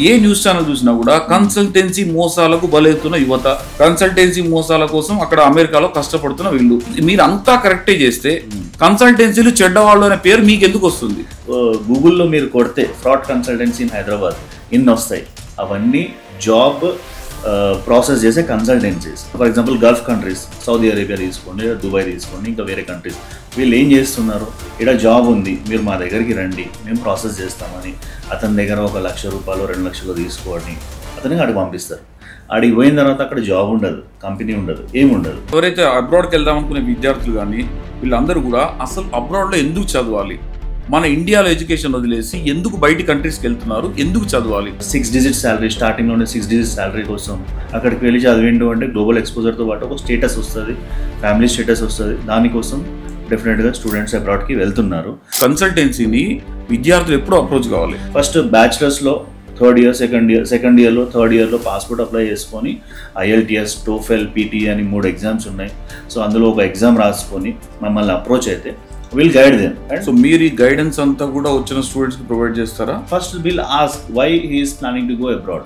ఏ news channel చూసినా కూడా consultancy మోసాలకు బలవుతున్న యువత, కన్సల్టెన్సీ మోసాల కోసం అక్కడ అమెరికాలో కష్టపడుతున్న వీళ్ళు. మీరు అంతా కరెక్టే చేస్తే కన్సల్టెన్సీలు చెడ్డవాళ్ళు అనే పేరు మీకు ఎందుకు వస్తుంది? గూగుల్లో మీరు కొడితే ఫ్రాడ్ కన్సల్టెన్సీ ఇన్ హైదరాబాద్ ఇన్ని వస్తాయి. అవన్నీ జాబ్ ప్రాసెస్ చేసే consultancies. For example gulf countries, Saudi Arabia తీసుకోండి, దుబాయ్ తీసుకోండి, ఇంకా వేరే కంట్రీస్. వీళ్ళు ఏం చేస్తున్నారు, ఇక్కడ జాబ్ ఉంది, మీరు మా దగ్గరికి రండి, మేము ప్రాసెస్ చేస్తామని అతని దగ్గర 1 లక్ష రూపాయలు 2 లక్షలు తీసుకోండి అతనికి అడిగి పంపిస్తారు. అడిగి పోయిన తర్వాత అక్కడ జాబ్ ఉండదు, కంపెనీ ఉండదు, ఏముండదు. ఎవరైతే అబ్రాడ్కి వెళ్దాం అనుకునే విద్యార్థులు కానీ వీళ్ళందరూ కూడా అసలు అబ్రాడ్లో ఎందుకు చదవాలి, మన ఇండియాలో ఎడ్యుకేషన్ వదిలేసి ఎందుకు బయట కంట్రీస్కి వెళ్తున్నారు, ఎందుకు చదవాలి? 6 డిజిట్ శాలరీ, స్టార్టింగ్లోనే 6 డిజిట్ శాలరీ కోసం అక్కడికి వెళ్ళి చదివిండు అంటే గ్లోబల్ ఎక్స్పోజర్తో పాటు ఒక స్టేటస్ వస్తుంది, ఫ్యామిలీ స్టేటస్ వస్తుంది. దానికోసం డెఫినెట్గా స్టూడెంట్స్ అబ్రాడ్కి వెళ్తున్నారు. కన్సల్టెన్సీని విద్యార్థులు ఎప్పుడు అప్రోచ్ కావాలి? ఫస్ట్ బ్యాచిలర్స్లో థర్డ్ ఇయర్, సెకండ్ ఇయర్లో, థర్డ్ ఇయర్లో పాస్పోర్ట్ అప్లై చేసుకొని IELTS, TOEFL, PT అని 3 ఎగ్జామ్స్ ఉన్నాయి. సో అందులో ఒక ఎగ్జామ్ రాసుకొని మమ్మల్ని అప్రోచ్ అయితే విల్ గైడ్ దెమ్. సో మీరు ఈ గైడెన్స్ అంతా కూడా వచ్చిన స్టూడెంట్స్కి ప్రొవైడ్ చేస్తారా? First will ask why he is planning to go abroad.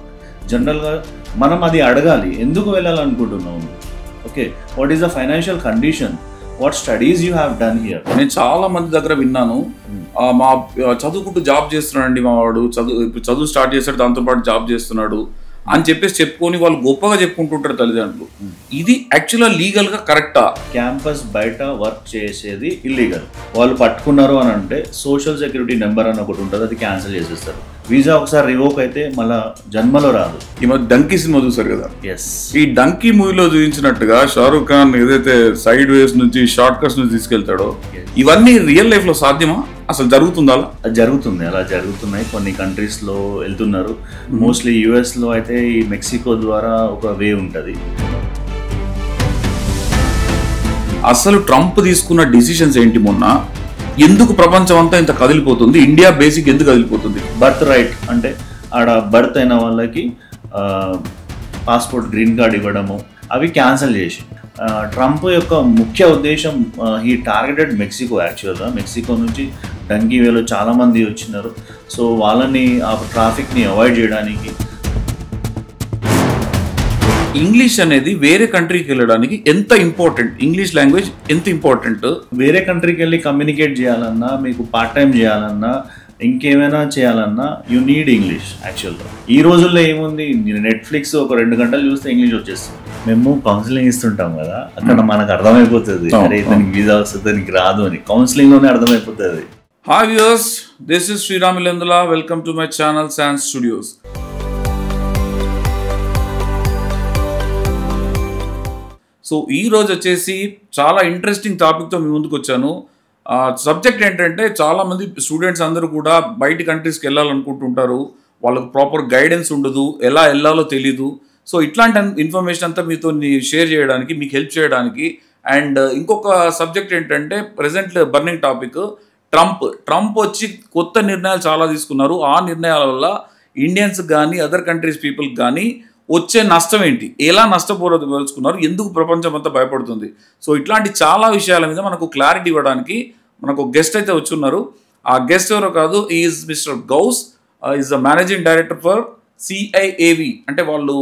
జనరల్గా మనం అది అడగాలి, ఎందుకు వెళ్ళాలనుకుంటున్నాము, okay, what is the financial condition, what studies you have done here. నేను చాలా మంది దగ్గర విన్నాను, మా చదువుకుంటూ జాబ్ చేస్తున్నాడండి మా వాడు, చదువు స్టార్ట్ చేస్తాడు, దాంతోపాటు జాబ్ చేస్తున్నాడు అని చెప్పేసి చెప్పుకొని వాళ్ళు గొప్పగా చెప్పుకుంటుంటారు తల్లిదండ్రులు. ఇది యాక్చువల్గా లీగల్గా కరెక్టా? క్యాంపస్ బయట వర్క్ చేసేది ఇల్లీగల్. వాళ్ళు పట్టుకున్నారు అని అంటే సోషల్ సెక్యూరిటీ నెంబర్ అని ఒకటి ఉంటుంది, అది క్యాన్సిల్ చేసేస్తారు. వీసా ఒకసారి రివోక్ అయితే మళ్ళీ జన్మలో రాదు. ఈ మధ్య డంకీ సినిమా చూసారు కదా? ఎస్. ఈ డంకీ మూవీలో చూపించినట్టుగా షారూక్ ఖాన్ ఏదైతే సైడ్ వేస్ నుంచి షార్ట్ కట్స్ నుంచి తీసుకెళ్తాడో, ఇవన్నీ రియల్ లైఫ్ లో సాధ్యమా? అసలు జరుగుతుందా? జరుగుతుంది, అలా జరుగుతున్నాయి. కొన్ని కంట్రీస్లో వెళ్తున్నారు. మోస్ట్లీ యుఎస్లో అయితే ఈ మెక్సికో ద్వారా ఒక వే ఉంటుంది. అసలు ట్రంప్ తీసుకున్న డిసిషన్స్ ఏంటి? మొన్న ఎందుకు ప్రపంచం అంతా ఇంత కదిలిపోతుంది, ఇండియా బేసిక్ ఎందుకు కదిలిపోతుంది? బర్త్ రైట్ అంటే ఆడ బర్త్ అయిన వాళ్ళకి పాస్పోర్ట్, గ్రీన్ కార్డ్ ఇవ్వడము, అవి క్యాన్సిల్ చేసి. ట్రంప్ యొక్క ముఖ్య ఉద్దేశం, ఈ టార్గెటెడ్ మెక్సికో. యాక్చువల్గా మెక్సికో నుంచి డంకీ వేలో చాలామంది వచ్చినారు. సో వాళ్ళని ఆ ట్రాఫిక్ని అవాయిడ్ చేయడానికి. ఇంగ్లీష్ అనేది వేరే కంట్రీకి వెళ్ళడానికి ఎంత ఇంపార్టెంట్, ఇంగ్లీష్ లాంగ్వేజ్ ఎంత ఇంపార్టెంట్? వేరే కంట్రీకి వెళ్ళి కమ్యూనికేట్ చేయాలన్నా, మీకు పార్ట్ టైం చేయాలన్నా, ఇంకేమైనా చేయాలన్నా యూ నీడ్ ఇంగ్లీష్. యాక్చువల్గా ఈ రోజుల్లో ఏముంది, నెట్ఫ్లిక్స్ ఒక 2 గంటలు చూస్తే ఇంగ్లీష్ వచ్చేస్తుంది. మేము కౌన్సిలింగ్ ఇస్తుంటాం కదా, అక్కడ మనకు అర్థమైపోతుంది, అరే దానికి వీసా వస్తుంది, దానికి రాదు అని కౌన్సిలింగ్లోనే అర్థమైపోతుంది. Hi viewers, this is Sriram Illandula. Welcome to my channel San Studios. So ఈ రోజు వచ్చేసి చాలా ఇంట్రెస్టింగ్ టాపిక్తో మీ ముందుకు వచ్చాను. సబ్జెక్ట్ ఏంటంటే, చాలామంది స్టూడెంట్స్ అందరూ కూడా బయట కంట్రీస్కి వెళ్ళాలనుకుంటుంటారు, వాళ్ళకు ప్రాపర్ గైడెన్స్ ఉండదు, ఎలా వెళ్ళాలో తెలీదు. సో ఇట్లాంటి ఇన్ఫర్మేషన్ అంతా మీతో షేర్ చేయడానికి, మీకు హెల్ప్ చేయడానికి. అండ్ ఇంకొక సబ్జెక్ట్ ఏంటంటే, ప్రజెంట్ బర్నింగ్ టాపిక్ ట్రంప్ వచ్చి కొత్త నిర్ణయాలు చాలా తీసుకున్నారు. ఆ నిర్ణయాల వల్ల ఇండియన్స్ కానీ అదర్ కంట్రీస్ పీపుల్కి కానీ వచ్చే నష్టం ఏంటి, ఎలా నష్టపోదలుచుకున్నారు, ఎందుకు ప్రపంచం అంతా భయపడుతుంది. సో ఇట్లాంటి చాలా విషయాల మీద మనకు క్లారిటీ ఇవ్వడానికి మనకు గెస్ట్ అయితే వచ్చున్నారు. ఆ గెస్ట్ ఎవరో కాదు, is mister Ghouse. Is the managing director for CIAV. అంటే వాళ్ళు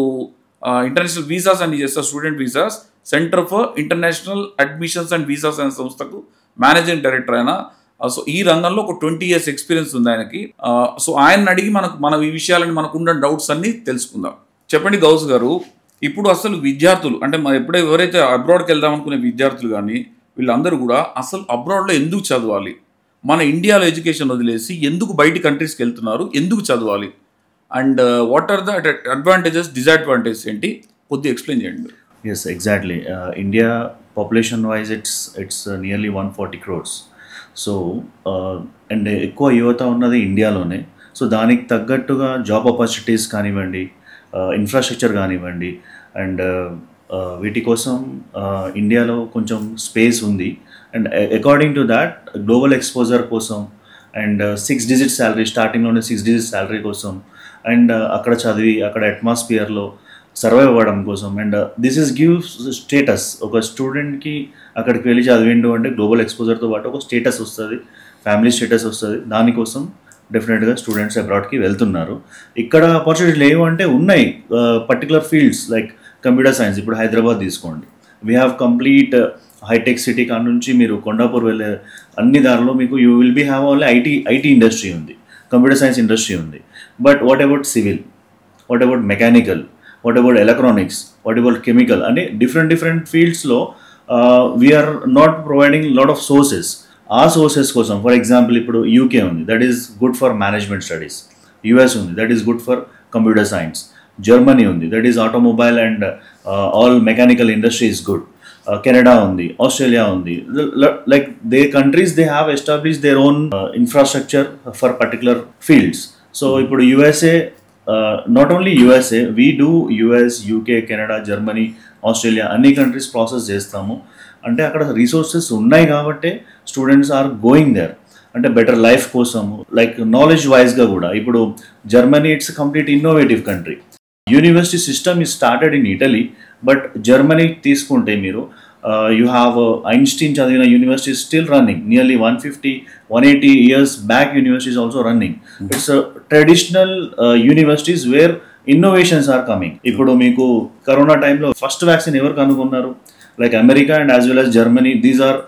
ఇంటర్నేషనల్ వీసాస్ అని చేస్తారు, student visas, center for international admissions and visas అనే సంస్థకు మేనేజింగ్ డైరెక్టర్ ఆయన. సో ఈ రంగంలో ఒక 20 years ఎక్స్పీరియన్స్ ఉంది ఆయనకి. సో ఆయన అడిగి మనం ఈ విషయాలని, మనకు ఉన్న డౌట్స్ అన్ని తెలుసుకుందాం. చెప్పండి గౌస్ గారు, ఇప్పుడు అసలు విద్యార్థులు అంటే ఎవరైతే అబ్రాడ్కి వెళ్దాం అనుకునే విద్యార్థులు కానీ వీళ్ళందరూ కూడా అసలు అబ్రాడ్లో ఎందుకు చదవాలి, మన ఇండియాలో ఎడ్యుకేషన్ వదిలేసి ఎందుకు బయట కంట్రీస్కి వెళ్తున్నారు, ఎందుకు చదవాలి, and what are the advantages, disadvantages ఏంటి, కొద్దిగా ఎక్స్ప్లెయిన్ చేయండి. Yes, exactly. India population wise it's nearly 140 crores. So and ఎక్కువ యువత ఉన్నది ఇండియాలోనే. సో దానికి తగ్గట్టుగా జాబ్ ఆపర్చునిటీస్ కానివ్వండి, ఇన్ఫ్రాస్ట్రక్చర్ కానివ్వండి, అండ్ వీటి కోసం ఇండియాలో కొంచెం స్పేస్ ఉంది. And according to that global exposure కోసం, అండ్ 6 డిజిట్ శాలరీ, స్టార్టింగ్లోనే 6 డిజిట్ శాలరీ కోసం, అండ్ అక్కడ చదివి అక్కడ అట్మాస్ఫియర్లో సర్వైవ్ అవ్వడం కోసం. And this is gives status. ఒక స్టూడెంట్కి అక్కడికి వెళ్ళి చదివిండు అంటే గ్లోబల్ ఎక్స్పోజర్తో పాటు ఒక స్టేటస్ వస్తుంది, ఫ్యామిలీ స్టేటస్ వస్తుంది. దానికోసం డెఫినెట్గా స్టూడెంట్స్ అబ్రాడ్కి వెళ్తున్నారు. ఇక్కడ ఆపర్చునిటీ లేవు అంటే ఉన్నాయి, particular fields like computer science. ఇప్పుడు హైదరాబాద్ తీసుకోండి, we have complete hitech city కాడ నుంచి మీరు కొండాపూర్ వెళ్ళే అన్ని దారిలో మీకు you will be have only IT industry ఉంది, కంప్యూటర్ సైన్స్ ఇండస్ట్రీ ఉంది. But what about civil, what about mechanical, what about electronics, what about chemical అంటే డిఫరెంట్ ఫీల్డ్స్లో we're not providing lot of sources. ఆ సోర్సెస్ కోసం for example ఇప్పుడు UK ఉంది, that is good for management studies. US ఉంది, that is good for computer science. Germany ఉంది, that is automobile and all mechanical industry is good. Canada ఉంది, Australia ఉంది. Like they countries they have establish their own infrastructure for particular fields. So ఇప్పుడు USA, not only USA, we do US, UK, Canada, Germany, Australia అన్ని countries process చేస్తాము. అంటే అక్కడ resources ఉన్నాయి కాబట్టి students are going there. అంటే better life కోసము, like knowledge వైజ్గా కూడా. ఇప్పుడు Germany it's complete innovative country. University system is started in Italy, but Germany తీసుకుంటే మీరు యూ హ్యావ్ ఐన్స్టీన్ చదివిన university still running. Nearly 150-180 years back university is also running. It's traditional universities where innovations are coming. ఇప్పుడు మీకు corona టైంలో first vaccine ఎవరు కనుగొన్నారు? Like America and as well as Germany, these are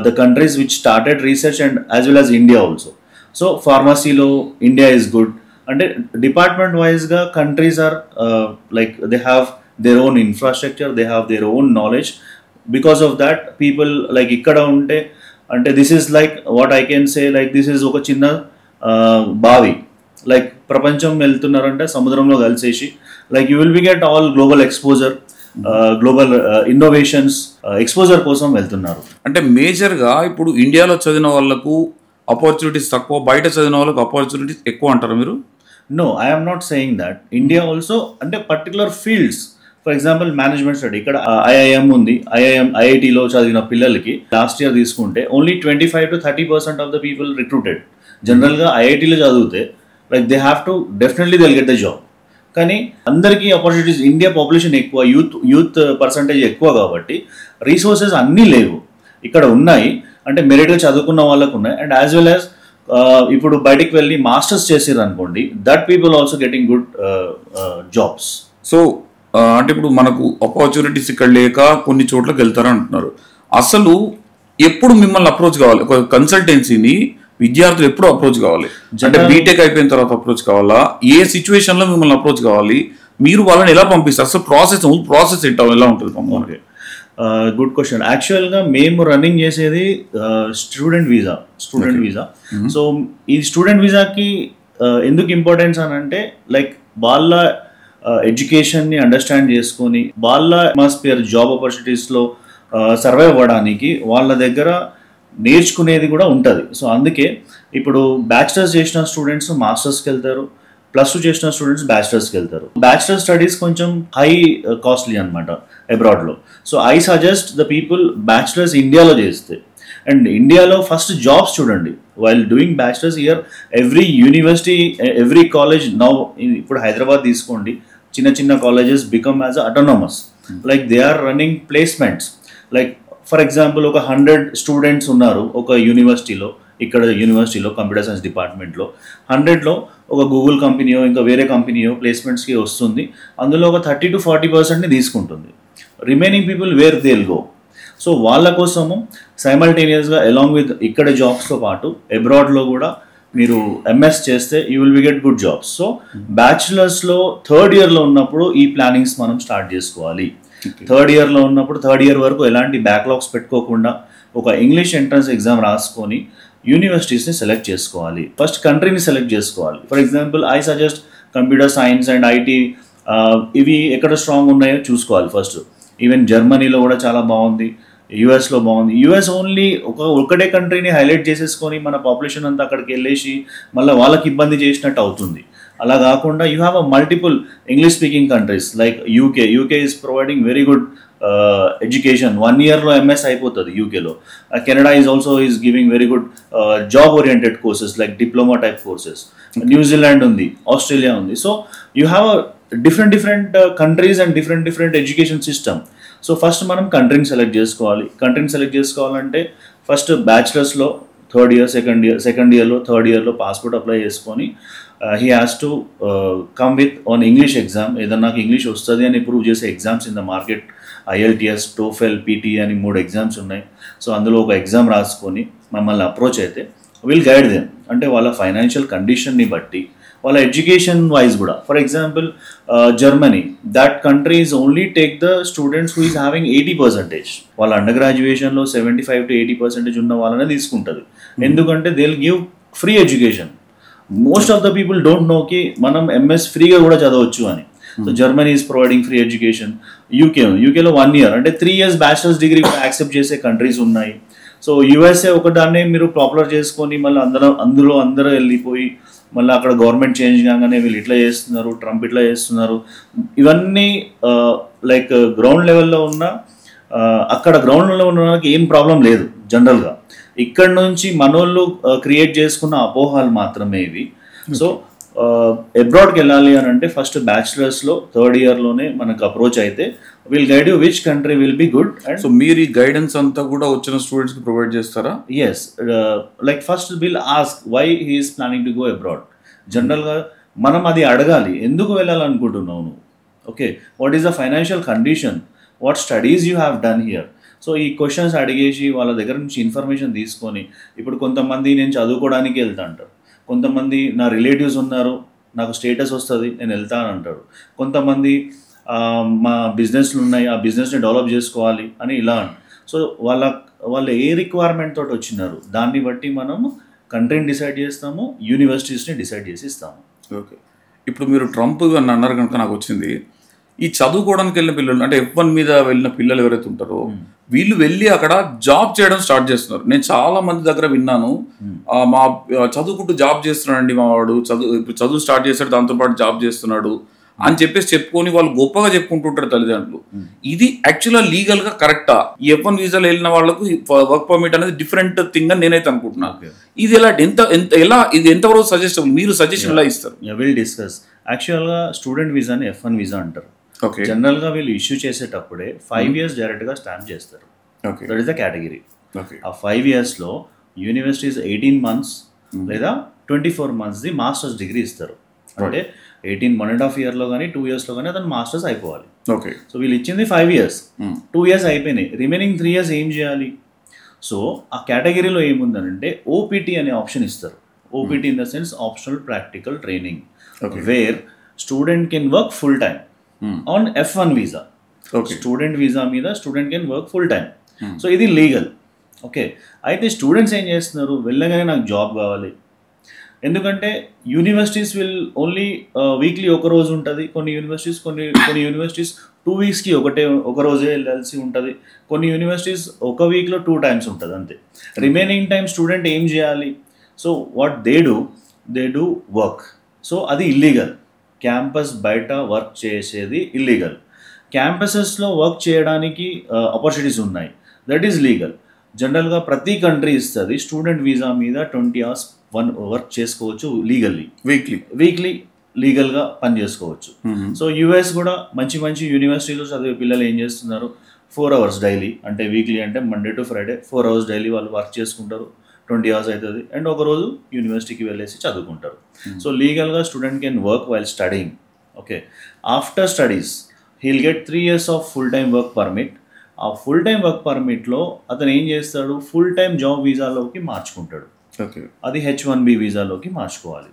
the countries which started research and as well as India also. So ఫార్మసీలో India is good. అంటే department వైజ్గా countries are like they have their own infrastructure, they have their own knowledge. Because of that people like ఇక్కడ ఉంటే, అంటే this is like what I can say, like this is ఒక చిన్న బావి. Like ప్రపంచం వెళ్తున్నారంటే సముద్రంలో కలిసేసి, like you will be get all global exposure, global innovations exposure కోసం వెళ్తున్నారు. అంటే మేజర్గా ఇప్పుడు ఇండియాలో చదివిన వాళ్ళకు ఆపర్చునిటీస్ తక్కువ, బయట చదివిన వాళ్ళకు ఆపర్చునిటీస్ ఎక్కువ అంటారు మీరు? No, I'm not saying that. India also అంటే particular fields, for example management study, ఇక్కడ ఐఐఎం ఉంది. ఐఐటిలో చదివిన పిల్లలకి లాస్ట్ ఇయర్ తీసుకుంటే only 25-30% of the people recruited. జనరల్గా ఐఐటీలో చదివితే like they have to definitely they will get the job. కానీ అందరికీ ఆపర్చునిటీస్, ఇండియా పాపులేషన్ ఎక్కువ, యూత్ పర్సంటేజ్ ఎక్కువ కాబట్టి రీసోర్సెస్ అన్నీ లేవు. ఇక్కడ ఉన్నాయి అంటే మెరిట్గా చదువుకున్న వాళ్ళకు ఉన్నాయి. అండ్ యాజ్ వెల్ యాజ్ ఇప్పుడు బయటికి వెళ్ళి మాస్టర్స్ చేసారు అనుకోండి, that people also getting good jobs. So అంటే ఇప్పుడు మనకు ఆపర్చునిటీస్ ఇక్కడ లేక కొన్ని చోట్లకి వెళ్తారు అంటున్నారు. అసలు ఎప్పుడు మిమ్మల్ని అప్రోచ్ కావాలి? ఒక కన్సల్టెన్సీని విద్యార్థులు ఎప్పుడు అప్రోచ్ కావాలి? అంటే బీటెక్ అయిపోయిన తర్వాత అప్రోచ్ కావాలా? ఏ సిచ్యువేషన్లో మిమ్మల్ని అప్రోచ్ కావాలి? మీరు వాళ్ళని ఎలా పంపిస్తారు? అసలు ప్రాసెస్ ఎలా ఉంటుంది? Good question. యాక్చువల్గా మేము రన్నింగ్ చేసేది స్టూడెంట్ వీసా. సో ఈ స్టూడెంట్ వీసాకి ఎందుకు ఇంపార్టెన్స్ అని అంటే, లైక్ వాళ్ళ ఎడ్యుకేషన్ని అండర్స్టాండ్ చేసుకొని వాళ్ళ అట్మాస్ఫియర్ జాబ్ ఆపర్చునిటీస్లో సర్వైవ్ అవ్వడానికి వాళ్ళ దగ్గర నేర్చుకునేది కూడా ఉంటుంది. సో అందుకే ఇప్పుడు బ్యాచిలర్స్ చేసిన స్టూడెంట్స్ మాస్టర్స్కి వెళ్తారు, +2 చేసిన స్టూడెంట్స్ బ్యాచిలర్స్కి వెళ్తారు. బ్యాచిలర్ స్టడీస్ కొంచెం హై కాస్ట్లీ అనమాట అబ్రాడ్లో. So I suggest the people bachelors ఇండియాలో చేస్తే. అండ్ ఇండియాలో ఫస్ట్ జాబ్స్ చూడండి while doing bachelors year. Every university, every college now, ఇప్పుడు హైదరాబాద్ తీసుకోండి, చిన్న colleges become as autonomous. Like they are running placements. Like for example ఒక 100 స్టూడెంట్స్ ఉన్నారు ఒక యూనివర్సిటీలో, ఇక్కడ యూనివర్సిటీలో కంప్యూటర్ సైన్స్ డిపార్ట్మెంట్లో 100లో ఒక గూగుల్ కంపెనీయో ఇంకా వేరే కంపెనీయో ప్లేస్మెంట్స్కి వస్తుంది. అందులో ఒక 30-40%ని తీసుకుంటుంది. Remaining people where they will go. So వాళ్ళ కోసము సైమల్టేనియస్గా అలాంగ్ విత్ ఇక్కడ జాబ్స్తో పాటు అబ్రాడ్లో కూడా మీరు ఎంఎస్ చేస్తే you will be get good jobs. So బ్యాచిలర్స్లో 3rd ఇయర్లో ఉన్నప్పుడు ఈ ప్లానింగ్స్ మనం స్టార్ట్ చేసుకోవాలి. 3rd ఇయర్లో ఉన్నప్పుడు 3rd ఇయర్ వరకు ఎలాంటి బ్యాక్లాగ్స్ పెట్టుకోకుండా ఒక ఇంగ్లీష్ ఎంట్రన్స్ ఎగ్జామ్ రాసుకొని యూనివర్సిటీస్ని సెలెక్ట్ చేసుకోవాలి. ఫస్ట్ కంట్రీని సెలెక్ట్ చేసుకోవాలి. For example I suggest computer science and IT, ఇవి ఎక్కడ స్ట్రాంగ్ ఉన్నాయో చూసుకోవాలి ఫస్ట్. ఈవెన్ జర్మనీలో కూడా చాలా బాగుంది, యూఎస్లో బాగుంది. యూఎస్ ఓన్లీ ఒకటే కంట్రీని హైలైట్ చేసేసుకొని మన పాపులేషన్ అంతా అక్కడికి వెళ్ళేసి మళ్ళీ వాళ్ళకి ఇబ్బంది చేసినట్టు అవుతుంది. అలా కాకుండా you have a multiple English speaking countries like UK is providing very good education. 1 ఇయర్లో ఎంఎస్ అయిపోతుంది యూకేలో. Canada is also is giving very good job oriented courses like diploma type courses. New Zealand ఉంది, ఆస్ట్రేలియా ఉంది. So you have different countries and different education system. So first మనం కంట్రీని select చేసుకోవాలి. కంట్రీని select చేసుకోవాలంటే first బ్యాచిలర్స్లో second ఇయర్లో third ఇయర్లో passport apply చేసుకొని he has to come with on English exam. ఏదన్నా నాకు ఇంగ్లీష్ వస్తుంది అని ప్రూవ్ చేసే exams in the market, IELTS, TOEFL, PT అని 3 ఎగ్జామ్స్ ఉన్నాయి. సో అందులో ఒక ఎగ్జామ్ రాసుకొని మమ్మల్ని అప్రోచ్ అయితే విల్ గైడ్ దెమ్. అంటే వాళ్ళ ఫైనాన్షియల్ కండిషన్ని బట్టి, వాళ్ళ ఎడ్యుకేషన్ వైజ్ కూడా. For example Germany, that countries only take the students who is having 80%. వాళ్ళ అండర్ గ్రాడ్యుయేషన్లో 75 to 80% ఉన్న వాళ్ళనే తీసుకుంటుంది. ఎందుకంటే they will give free education. Most of the people don't know కి మనం MS ఫ్రీగా కూడా చదవచ్చు అని. So Germany is providing free education. యూకేలో 1 year, అంటే 3 years బ్యాచిలర్స్ డిగ్రీ యాక్సెప్ట్ చేసే కంట్రీస్ ఉన్నాయి. సో USA ఒకదాన్నే మీరు పాపులర్ చేసుకొని మళ్ళీ అందరూ వెళ్ళిపోయి మళ్ళీ అక్కడ గవర్నమెంట్ చేంజ్ కాగానే వీళ్ళు ఇట్లా చేస్తున్నారు, ట్రంప్ ఇట్లా చేస్తున్నారు, ఇవన్నీ లైక్ గ్రౌండ్ లెవెల్లో ఉన్న అక్కడ గ్రౌండ్ లెవెల్లో ఉన్న వాళ్ళకి ఏం ప్రాబ్లం లేదు జనరల్గా. ఇక్కడ నుంచి మనోళ్ళు క్రియేట్ చేసుకున్న అపోహాలు మాత్రమే ఇవి. సో అబ్రాడ్కి వెళ్ళాలి అని అంటే ఫస్ట్ బ్యాచిలర్స్లో థర్డ్ ఇయర్లోనే మనకు అప్రోచ్ అయితే will guide you which country will be good. And so మీరు ఈ గైడెన్స్ అంతా కూడా వచ్చిన స్టూడెంట్స్కి ప్రొవైడ్ చేస్తారా? Yes, like first will ask why he is planning to go abroad. జనరల్గా మనం అది అడగాలి, ఎందుకు వెళ్ళాలనుకుంటున్నావు నువ్వు, okay, what is the financial condition, what studies you have done here. So ఈ క్వశ్చన్స్ అడిగేసి వాళ్ళ దగ్గర నుంచి ఇన్ఫర్మేషన్ తీసుకొని, ఇప్పుడు కొంతమంది నేను చదువుకోవడానికి వెళ్తా అంటారు, కొంతమంది నా రిలేటివ్స్ ఉన్నారు నాకు స్టేటస్ వస్తుంది నేను వెళ్తాను అంటాడు, కొంతమంది మా బిజినెస్లు ఉన్నాయి ఆ బిజినెస్ని డెవలప్ చేసుకోవాలి అని ఇలా. సో వాళ్ళు ఏ రిక్వైర్మెంట్ తోటి వచ్చినారు దాన్ని బట్టి మనము కంట్రీని డిసైడ్ చేస్తాము, యూనివర్సిటీస్ని డిసైడ్ చేసి ఇస్తాము. ఓకే, ఇప్పుడు మీరు ట్రంప్ అని అన్నారు కనుక నాకు వచ్చింది, ఈ చదువుకోవడానికి వెళ్ళిన పిల్లలు అంటే F1 మీద వెళ్ళిన పిల్లలు ఎవరైతే ఉంటారో వీళ్ళు వెళ్ళి అక్కడ జాబ్ చేయడం స్టార్ట్ చేస్తున్నారు. నేను చాలా మంది దగ్గర విన్నాను, మా చదువుకుంటూ జాబ్ చేస్తున్నాడండి మా వాడు, చదువు స్టార్ట్ చేశాడు దాంతోపాటు జాబ్ చేస్తున్నాడు అని చెప్పేసి చెప్పుకొని వాళ్ళు గొప్పగా చెప్పుకుంటుంటారు తల్లిదండ్రులు. ఇది యాక్చువల్గా లీగల్గా కరెక్టా? ఈ F1 వీసాలో వెళ్ళిన వాళ్ళకు వర్క్ పర్మిట్ అనేది డిఫరెంట్ థింగ్ అని నేనైతే అనుకుంటున్నాను. ఇది ఎలా ఇది ఎంతవరకు సజెస్టబుల్, మీరు సజెషన్ ఎలా ఇస్తారు? Will discuss. యాక్చువల్గా స్టూడెంట్ వీసాని F1 వీసా అంటారు. ఓకే, జనరల్గా వీళ్ళు ఇష్యూ చేసేటప్పుడే 5 years డైరెక్ట్గా స్టాంప్ చేస్తారు. Okay, that is the category. Okay, ఆ 5 yearsలో యూనివర్సిటీస్ 18 months లేదా 24 months మాస్టర్స్ డిగ్రీ ఇస్తారు. అంటే 1.5 yearలో కానీ 2 yearsలో కానీ అతను మాస్టర్స్ అయిపోవాలి. ఓకే, సో వీళ్ళు ఇచ్చింది 5 years, 2 years అయిపోయినాయి, రిమైనింగ్ 3 years ఏం చేయాలి? సో ఆ కేటగిరీలో ఏముందనంటే OPT అనే ఆప్షన్ ఇస్తారు. OPT in the sense optional practical training, where student can work full time on F1 visa. Student visa మీద student can work full time. So ఇది లీగల్. ఓకే, అయితే స్టూడెంట్స్ ఏం చేస్తున్నారు, వెళ్ళగానే నాకు జాబ్ కావాలి. ఎందుకంటే యూనివర్సిటీస్ విల్ ఓన్లీ వీక్లీ ఒక రోజు ఉంటుంది, కొన్ని యూనివర్సిటీస్ 2 weeksకి ఒక రోజే వెళ్ళాల్సి ఉంటుంది, కొన్ని యూనివర్సిటీస్ ఒక వీక్లో 2 times ఉంటుంది అంతే. రిమైనింగ్ టైం స్టూడెంట్ ఏం చేయాలి? So what they do work. So అది ఇల్లీగల్. క్యాంపస్ బయట వర్క్ చేసేది ఇల్లీగల్. క్యాంపసెస్లో వర్క్ చేయడానికి ఆపర్చునిటీస్ ఉన్నాయి, దట్ ఈస్ లీగల్. జనరల్గా ప్రతి కంట్రీ ఇస్తుంది స్టూడెంట్ వీసా మీద 20 hours వర్క్ చేసుకోవచ్చు లీగల్లీ, వీక్లీ లీగల్గా పని చేసుకోవచ్చు. సో US కూడా మంచి యూనివర్సిటీలో చదివే పిల్లలు ఏం చేస్తున్నారు, 4 hours డైలీ, అంటే వీక్లీ అంటే Monday to Friday 4 hours daily వాళ్ళు వర్క్ చేసుకుంటారు, 20 hours అవుతుంది, అండ్ ఒక రోజు యూనివర్సిటీకి వెళ్ళేసి చదువుకుంటారు. సో లీగల్గా student can work while studying. Okay, after studies heal get 3 years of full time work permit. ఆ ఫుల్ టైమ్ వర్క్ పర్మిట్లో అతను ఏం చేస్తాడు, ఫుల్ టైమ్ జాబ్ వీసాలోకి మార్చుకుంటాడు. అది H1B వీసాలోకి మార్చుకోవాలి.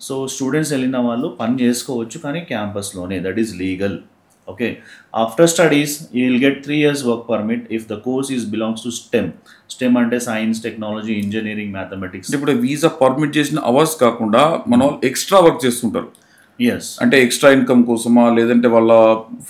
సో స్టూడెంట్స్ వెళ్ళిన వాళ్ళు పని చేసుకోవచ్చు కానీ క్యాంపస్లోనే, that is legal. Okay, after studies you will get 3 years work permit if the course is belongs to STEM అంటే సైన్స్, టెక్నాలజీ, ఇంజనీరింగ్, మ్యాథమెటిక్స్. ఇప్పుడు వీసా పర్మిట్ చేసిన అవర్స్ కాకుండా మన వాళ్ళు ఎక్స్ట్రా వర్క్ చేస్తుంటారు. ఎస్, అంటే ఎక్స్ట్రా ఇన్కమ్ కోసమా, లేదంటే వాళ్ళ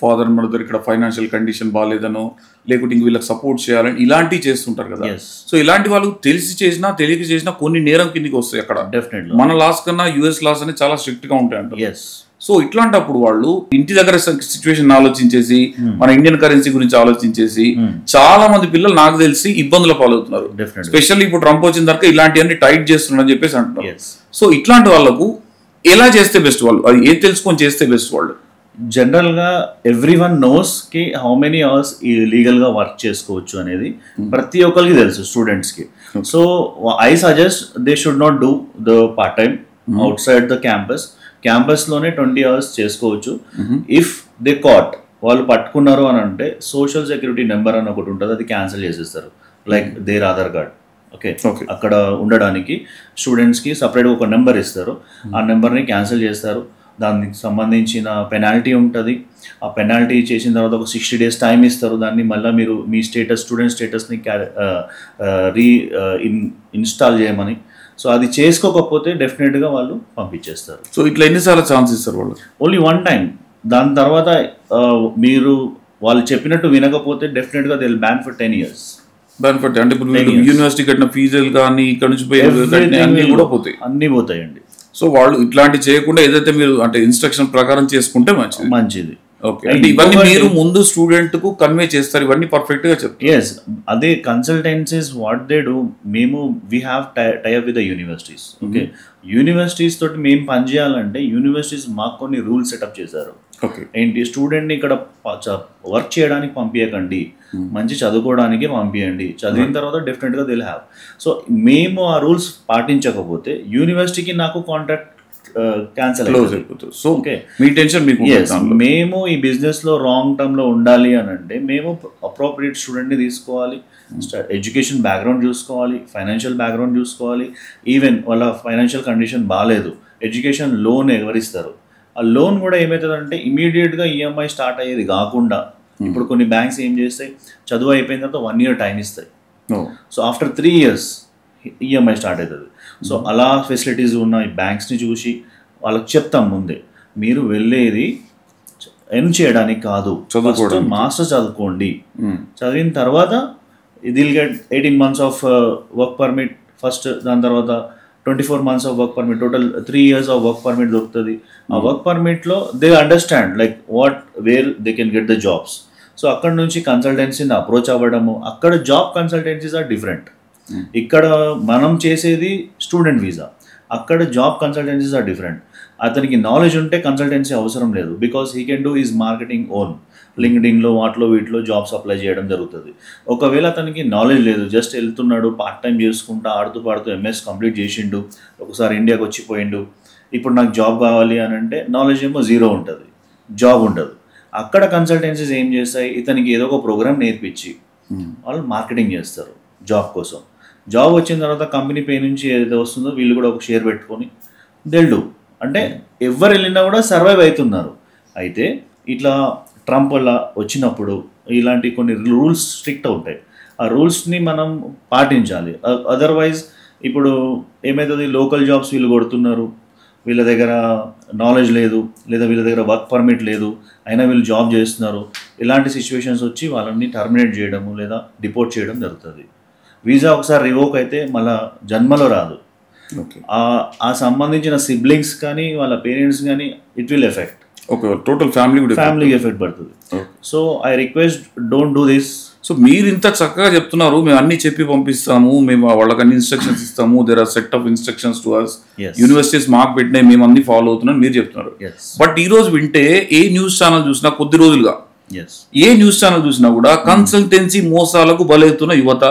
ఫాదర్ మదర్ ఇక్కడ ఫైనాన్షియల్ కండిషన్ బాగాలేదనో, లేకుంటే ఇంక వీళ్ళకి సపోర్ట్ చేయాలని ఇలాంటివి చేస్తుంటారు కదా. సో ఇలాంటి వాళ్ళు తెలిసి చేసినా తెలియక చేసినా కొన్ని నేరం కిందికి వస్తాయి అక్కడ. డెఫినెట్లీ మన లాస్ కన్నా US లాస్ అనేది చాలా స్ట్రిక్ట్ గా ఉంటాయి అంట. ఎస్, సో ఇట్లాంటప్పుడు వాళ్ళు ఇంటి దగ్గర సిచ్యువేషన్ ఆలోచించేసి మన ఇండియన్ కరెన్సీ గురించి ఆలోచించేసి చాలా మంది పిల్లలు నాకు తెలిసి ఇబ్బందుల పాలవుతున్నారు. స్పెషల్లీ ఇప్పుడు ట్రంప్ వచ్చిన తర్వాత ఇలాంటివన్నీ టైట్ చేస్తున్నారు అని చెప్పేసి అంటున్నారు. సో ఇట్లాంటి వాళ్ళకు ఎలా చేస్తే బెస్ట్, వాళ్ళు అది ఏం తెలుసుకొని చేస్తే బెస్ట్? వాళ్ళు జనరల్గా ఎవ్రీవన్ నోస్ కి హౌ మెనీ అవర్స్ లీగల్గా వర్క్ చేసుకోవచ్చు అనేది ప్రతి ఒక్కరికి తెలుసు స్టూడెంట్స్కి. So I suggest they should not do the part time outside the campus. క్యాంపస్లోనే 20 hours చేసుకోవచ్చు. ఇఫ్ దే కాట్, వాళ్ళు పట్టుకున్నారు అని అంటే సోషల్ సెక్యూరిటీ నెంబర్ అని ఒకటి ఉంటుంది, అది క్యాన్సిల్ చేసేస్తారు, like their Aadhaar card. Okay, అక్కడ ఉండడానికి స్టూడెంట్స్కి సపరేట్గా ఒక నెంబర్ ఇస్తారు, ఆ నెంబర్ని క్యాన్సిల్ చేస్తారు. దానికి సంబంధించిన పెనాల్టీ ఉంటుంది. ఆ పెనాల్టీ చేసిన తర్వాత ఒక 60 days టైం ఇస్తారు. దాన్ని మళ్ళీ మీరు మీ స్టూడెంట్ స్టేటస్ని ఇన్స్టాల్ చేయమని. సో అది చేసుకోకపోతే డెఫినెట్గా వాళ్ళు పంపించేస్తారు. సో ఇట్లా ఎన్నిసార్లు ఛాన్స్ ఇస్తారు వాళ్ళు? Only 1 time. దాని తర్వాత మీరు వాళ్ళు చెప్పినట్టు వినకపోతే డెఫినెట్గా they will ban for 10 years. Ban for అంటే ఇప్పుడు యూనివర్సిటీ కట్టిన ఫీజులు కానీ ఇక్కడ నుంచి అన్నీ కూడా పోతాయి, అన్నీ పోతాయండి. సో వాళ్ళు ఇట్లాంటివి చేయకుండా ఏదైతే మీరు అంటే ఇన్స్ట్రక్షన్ ప్రకారం చేసుకుంటే మంచిది. ఓకే, అంటే ఇవన్నీ మీరు ముందు స్టూడెంట్ కు కన్వే చేస్తారు, ఇవన్నీ పర్ఫెక్ట్ గా చెప్తారు. ఎస్, అదే కన్సల్టెన్సీస్ వాట్ దే డూ, మేము we have tie up with the universities. Okay, universities తోటి మేము పనిచేయాలంటే యూనివర్సిటీస్ మాకు కొన్ని రూల్స్ సెటప్ చేశారు. ఓకే, ఏంటి, స్టూడెంట్ని ఇక్కడ వర్క్ చేయడానికి పంపించకండి, మంచి చదువుకోవడానికి పంపించండి, చదివిన తర్వాత డెఫినెట్గా దిల్ హ్యావ్. సో మేము ఆ రూల్స్ పాటించకపోతే యూనివర్సిటీకి నాకు కాంట్రాక్ట్ క్యాన్సిల్ అయిపోతుంది. సో ఓకే, మీ టెన్షన్ మీకు. మేము ఈ బిజినెస్లో రాంగ్ టర్మ్లో ఉండాలి అని అంటే మేము అప్రోప్రియేట్ స్టూడెంట్ని తీసుకోవాలి, ఎడ్యుకేషన్ బ్యాక్గ్రౌండ్ చూసుకోవాలి, ఫైనాన్షియల్ బ్యాక్గ్రౌండ్ చూసుకోవాలి. ఈవెన్ వాళ్ళ ఫైనాన్షియల్ కండిషన్ బాగాలేదు, ఎడ్యుకేషన్ లోన్ ఎవరిస్తారు, ఆ లోన్ కూడా ఏమవుతుందంటే ఇమీడియట్గా ఈఎంఐ స్టార్ట్ అయ్యేది కాకుండా ఇప్పుడు కొన్ని బ్యాంక్స్ ఏం చేస్తాయి, చదువు అయిపోయిన తర్వాత 1 year టైం ఇస్తాయి. So after 3 years EMI start అవుతుంది. సో అలా ఫెసిలిటీస్ ఉన్న ఈ బ్యాంక్స్ని చూసి వాళ్ళకి చెప్తాం ముందే, మీరు వెళ్ళేది ఎర్న్ చేయడానికి కాదు, మాస్టర్ చదువుకోండి, చదివిన తర్వాత they'll get 18 months of work permit first, దాని తర్వాత 24 months of work permit, total 3 years of work permit దొరుకుతుంది. ఆ వర్క్ పర్మిట్లో they understand like where they can get the jobs. So అక్కడ నుంచి కన్సల్టెన్సీని అప్రోచ్ అవ్వడము, అక్కడ జాబ్ కన్సల్టెన్సీస్ ఆర్ డిఫరెంట్. ఇక్కడ మనం చేసేది స్టూడెంట్ వీసా, అక్కడ జాబ్ కన్సల్టెన్సీస్ ఆర్ డిఫరెంట్. అతనికి నాలెడ్జ్ ఉంటే కన్సల్టెన్సీ అవసరం లేదు, because he can do his marketing own. లింక్డ్ఇన్లో వాటిలో వీటిలో జాబ్స్ అప్లై చేయడం జరుగుతుంది. ఒకవేళ అతనికి నాలెడ్జ్ లేదు, జస్ట్ వెళ్తున్నాడు, పార్ట్ టైం చేసుకుంటా ఆడుతూ పాడుతూ ఎంఎస్ కంప్లీట్ చేసిండు, ఒకసారి ఇండియాకి వచ్చిపోయిండు, ఇప్పుడు నాకు జాబ్ కావాలి అని అంటే నాలెడ్జ్ ఏమో 0 ఉంటుంది, జాబ్ ఉండదు. అక్కడ కన్సల్టెన్సీస్ ఏం చేస్తాయి, ఇతనికి ఏదో ఒక ప్రోగ్రామ్ నేర్పించి వాళ్ళు మార్కెటింగ్ చేస్తారు జాబ్ కోసం. జాబ్ వచ్చిన తర్వాత కంపెనీ పే నుంచి ఏదైతే వస్తుందో వీళ్ళు కూడా ఒక షేర్ పెట్టుకొని డెల్డు, అంటే ఎవరు వెళ్ళినా కూడా సర్వైవ్ అవుతున్నారు. అయితే ఇట్లా ట్రంప్ వల్ల వచ్చినప్పుడు ఇలాంటి కొన్ని రూల్స్ స్ట్రిక్ట్ ఉంటాయి, ఆ రూల్స్ని మనం పాటించాలి. అదర్వైజ్ ఇప్పుడు ఏమవుతుంది, లోకల్ జాబ్స్ వీళ్ళు కొడుతున్నారు, వీళ్ళ దగ్గర నాలెడ్జ్ లేదు, లేదా వీళ్ళ దగ్గర వర్క్ పర్మిట్ లేదు, అయినా వీళ్ళు జాబ్ చేస్తున్నారు. ఇలాంటి సిచ్యువేషన్స్ వచ్చి వాళ్ళని టర్మినేట్ చేయడము లేదా డిపోర్ట్ చేయడం జరుగుతుంది. వీసా ఒకసారి రివోక్ అయితే మళ్ళీ జన్మలో రాదు. ఆ సంబంధించిన సిబ్లింగ్స్ కానీ వాళ్ళ పేరెంట్స్ కానీ ఇట్ విల్ ఎఫెక్ట్, టోటల్ ఫ్యామిలీకి ఎఫెక్ట్ పడుతుంది. So I request don't do this. So మీరు ఇంత చక్కగా చెప్తున్నారు, మేము అన్ని చెప్పి పంపిస్తాము, మేము వాళ్ళకి అన్ని ఇన్స్ట్రక్షన్స్ ఇస్తాము, there are set of instructions to us, universities మాకు పెట్టినాయి, మేము అన్ని ఫాలో అవుతున్నాం మీరు చెప్తున్నారు. బట్ ఈ రోజు వింటే ఏ న్యూస్ ఛానల్ చూసినా కొద్ది రోజులుగా ఏ న్యూస్ ఛానల్ చూసినా కూడా కన్సల్టెన్సీ మోసాలకు బలవుతున్న యువత,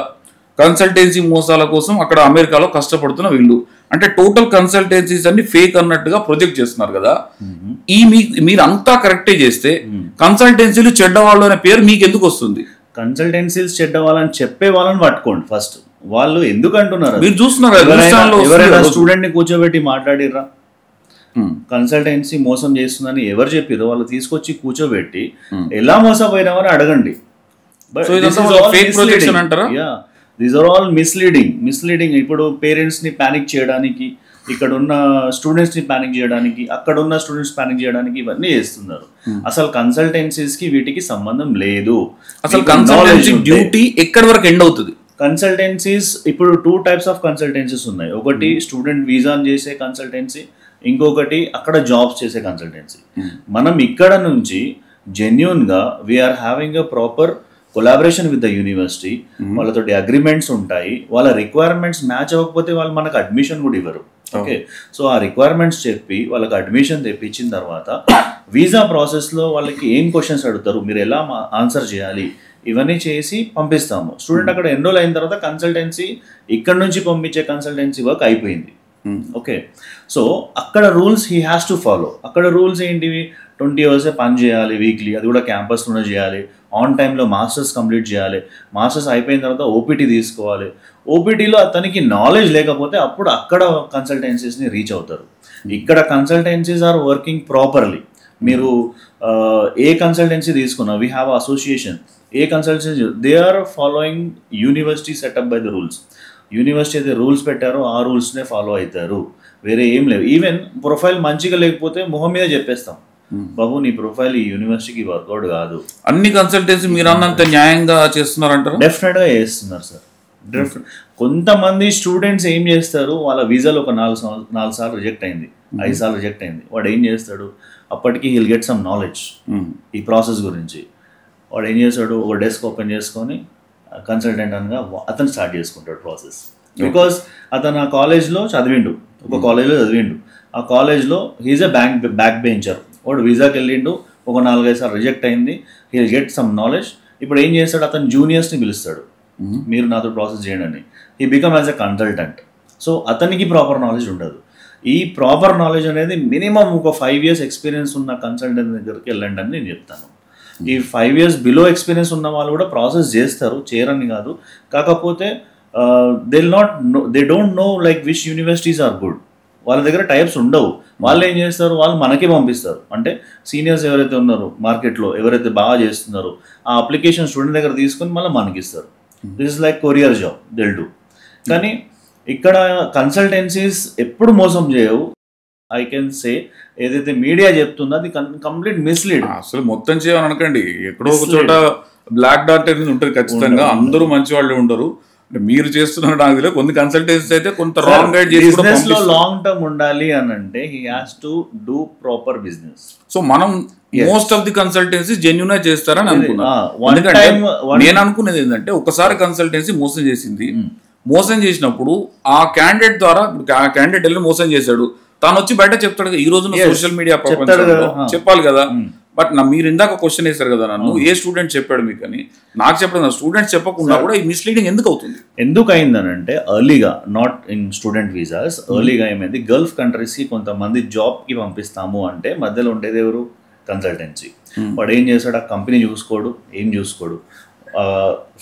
కన్సల్టెన్సీ మోసాల కోసం అక్కడ అమెరికాలో కష్టపడుతున్న వీళ్ళు, అంటే టోటల్ కన్సల్టెన్సీస్ అన్ని ఫేక్ అన్నట్టుగా ప్రొజెక్ట్ చేస్తున్నారు కదా. మీరు అంతా కరెక్టే చేస్తే కన్సల్టెన్సీలు చెడ్డవాళ్ళు అనే పేరు మీకు ఎందుకు వస్తుంది? కన్సల్టెన్సీస్ చెడ్డవాళ్ళని చెప్పే వాళ్ళని పట్టుకోండి ఫస్ట్. వాళ్ళు ఎందుకు అంటున్నారు మీరు చూస్తున్నారు, ఎవరైనా స్టూడెంట్ ని కూర్చోబెట్టి మాట్లాడిర్రా, కన్సల్టెన్సీ మోసం చేస్తుందని ఎవరు చెప్పారో వాళ్ళు తీసుకొచ్చి కూర్చోబెట్టి ఎలా మోసపోయినామని అడగండి. These are all misleading. ఇప్పుడు పేరెంట్స్ని ప్యానిక్ చేయడానికి, ఇక్కడ ఉన్న స్టూడెంట్స్ని ప్యానిక్ చేయడానికి, అక్కడ ఉన్న స్టూడెంట్స్ ప్యానిక్ చేయడానికి ఇవన్నీ చేస్తున్నారు. అసలు కన్సల్టెన్సీస్కి వీటికి సంబంధం లేదు. అసలు కన్సల్టెన్సీ డ్యూటీ ఎక్కడి వరకు ఎండ్ అవుతుంది? కన్సల్టెన్సీస్ ఇప్పుడు 2 types ఆఫ్ కన్సల్టెన్సీస్ ఉన్నాయి. ఒకటి స్టూడెంట్ వీసాన్ చేసే కన్సల్టెన్సీ, ఇంకొకటి అక్కడ జాబ్స్ చేసే కన్సల్టెన్సీ. మనం ఇక్కడ నుంచి జెన్యూన్గా we're having a proper collaboration with the university, వాళ్ళతోటి అగ్రిమెంట్స్ ఉంటాయి, వాళ్ళ రిక్వైర్మెంట్స్ మ్యాచ్ అవ్వకపోతే వాళ్ళు మనకు అడ్మిషన్ కూడా ఇవ్వరు. ఓకే, సో ఆ రిక్వైర్మెంట్స్ చెప్పి వాళ్ళకి అడ్మిషన్ తెప్పించిన తర్వాత వీసా ప్రాసెస్లో వాళ్ళకి ఏం క్వశ్చన్స్ అడుగుతారు, మీరు ఎలా ఆన్సర్ చేయాలి, ఇవన్నీ చేసి పంపిస్తాము. స్టూడెంట్ అక్కడ ఎన్రోల్ అయిన తర్వాత కన్సల్టెన్సీ ఇక్కడ నుంచి పంపించే కన్సల్టెన్సీ వర్క్ అయిపోయింది. ఓకే, సో అక్కడ rules he has to follow. అక్కడ రూల్స్ ఏంటివి, 20 hours పని చేయాలి వీక్లీ, అది కూడా క్యాంపస్లోనే చేయాలి, ఆన్ టైంలో మాస్టర్స్ కంప్లీట్ చేయాలి, మాస్టర్స్ అయిపోయిన తర్వాత ఓపీటీ తీసుకోవాలి. ఓపీటీలో అతనికి నాలెడ్జ్ లేకపోతే అప్పుడు అక్కడ కన్సల్టెన్సీస్ని రీచ్ అవుతారు. ఇక్కడ కన్సల్టెన్సీస్ ఆర్ వర్కింగ్ ప్రాపర్లీ. మీరు ఏ కన్సల్టెన్సీ తీసుకున్నా, వీ హ్యావ్ అసోసియేషన్, ఏ consultancy they are following university setup by the rules. University అయితే రూల్స్ పెట్టారో ఆ రూల్స్నే ఫాలో అవుతారు, వేరే ఏం లేవు. ఈవెన్ ప్రొఫైల్ మంచిగా లేకపోతే మొహం మీద చెప్పేస్తాం, బాబు నీ ప్రొఫైల్ ఈ యూనివర్సిటీకి వర్కౌట్ కాదు. అన్ని కన్సల్టెన్సీ మీరు అన్నంత న్యాయంగా చేస్తున్నారంటారు? డెఫినెట్గా చేస్తున్నారు సార్. కొంతమంది స్టూడెంట్స్ ఏం చేస్తారు, వాళ్ళ వీసాలో ఒక 4 సార్లు రిజెక్ట్ అయింది, 5 సార్లు రిజెక్ట్ అయింది. వాడు ఏం చేస్తాడు, అప్పటికి హీల్ గెట్ సమ్ నాలెడ్జ్ ఈ ప్రాసెస్ గురించి. వాడు ఏం చేస్తాడు, ఒక డెస్క్ ఓపెన్ చేసుకొని కన్సల్టెంట్ అనగా అతను స్టార్ట్ చేసుకుంటాడు ప్రాసెస్. బికాస్ అతను ఆ కాలేజ్లో చదివిండు, ఒక కాలేజ్లో చదివిండు, ఆ కాలేజ్లో హీజ్ ఎ బ్యాక్ బెంచర్. వాడు వీసాకి వెళ్ళిండు, ఒక 4-5 సార్లు రిజెక్ట్ అయింది, హీల్ గెట్ సమ్ నాలెడ్జ్. ఇప్పుడు ఏం చేస్తాడు, అతను జూనియర్స్ని పిలుస్తాడు, మీరు నాతో ప్రాసెస్ చేయండి అని. He become as a consultant. So అతనికి ప్రాపర్ నాలెడ్జ్ ఉండదు. ఈ ప్రాపర్ నాలెడ్జ్ అనేది మినిమం ఒక 5 years ఎక్స్పీరియన్స్ ఉన్న కన్సల్టెంట్ దగ్గరికి వెళ్ళండి అని నేను చెప్తాను. ఈ 5 years బిలో ఎక్స్పీరియన్స్ ఉన్న వాళ్ళు కూడా ప్రాసెస్ చేస్తారు, చేయరని కాదు. కాకపోతే they don't know like which universities are good. వాళ్ళ దగ్గర టైప్స్ ఉండవు. వాళ్ళు ఏం చేస్తారు, వాళ్ళు మనకే పంపిస్తారు. అంటే సీనియర్స్ ఎవరైతే ఉన్నారో మార్కెట్లో, ఎవరైతే బాగా చేస్తున్నారో ఆ అప్లికేషన్ స్టూడెంట్ దగ్గర తీసుకొని మళ్ళీ మనకి ఇస్తారు. This is like courier job, they'll do. కానీ ఇక్కడ కన్సల్టెన్సీస్ ఎప్పుడు మోసం చేయవు. ఐ కెన్ సే ఏదైతే మీడియా చెప్తుందో అది కంప్లీట్ మిస్లీడ్. అసలు మొత్తం చేయమని అనకండి, ఎక్కడో ఒక చోట బ్లాక్ డాట్ అనేది ఉంటుంది ఖచ్చితంగా. అందరూ మంచి వాళ్ళు ఉండరు. మీరు చేస్తున్నారు నాకు తెలియదు, కొన్ని కన్సల్టెన్సీస్ అయితే కొంత రాంగ్ గైడ్ చేసి బిజినెస్ లో లాంగ్ టర్మ్ ఉండాలి అని అంటే he has to do proper business. So మనం most of the consultancy genuine చేస్తారని అనుకున్నాను. నేను అనుకునేది ఏంటంటే, ఒకసారి కన్సల్టెన్సీ మోసం చేసింది, మోసం చేసినప్పుడు ఆ క్యాండిడేట్ ద్వారా, ఆ క్యాండిడేట్ వెళ్ళి మోసం చేశాడు, తాను వచ్చి బయట చెప్తాడు ఈ రోజున సోషల్ మీడియా ప్రపంచంలో చెప్పాలి కదా. బట్ మీరు ఇందాక క్వశ్చన్ వేశారు కదా నన్ను, ఏ స్టూడెంట్ చెప్పాడు మీకు అని. నాకు చెప్పడం స్టూడెంట్స్ చెప్పకుండా కూడా ఈ మిస్లీడింగ్ ఎందుకు అవుతుంది? ఎందుకు అయిందని అంటే, ఎర్లీగా నాట్ ఇన్ స్టూడెంట్ వీసాస్, ఎర్లీగా ఏమైంది, గల్ఫ్ కంట్రీస్కి కొంతమంది జాబ్కి పంపిస్తాము అంటే మధ్యలో ఉండేది ఎవరు, కన్సల్టెన్సీ. వాడు ఏం చేస్తాడు, ఆ కంపెనీ చూసుకోడు, ఏం చూసుకోడు.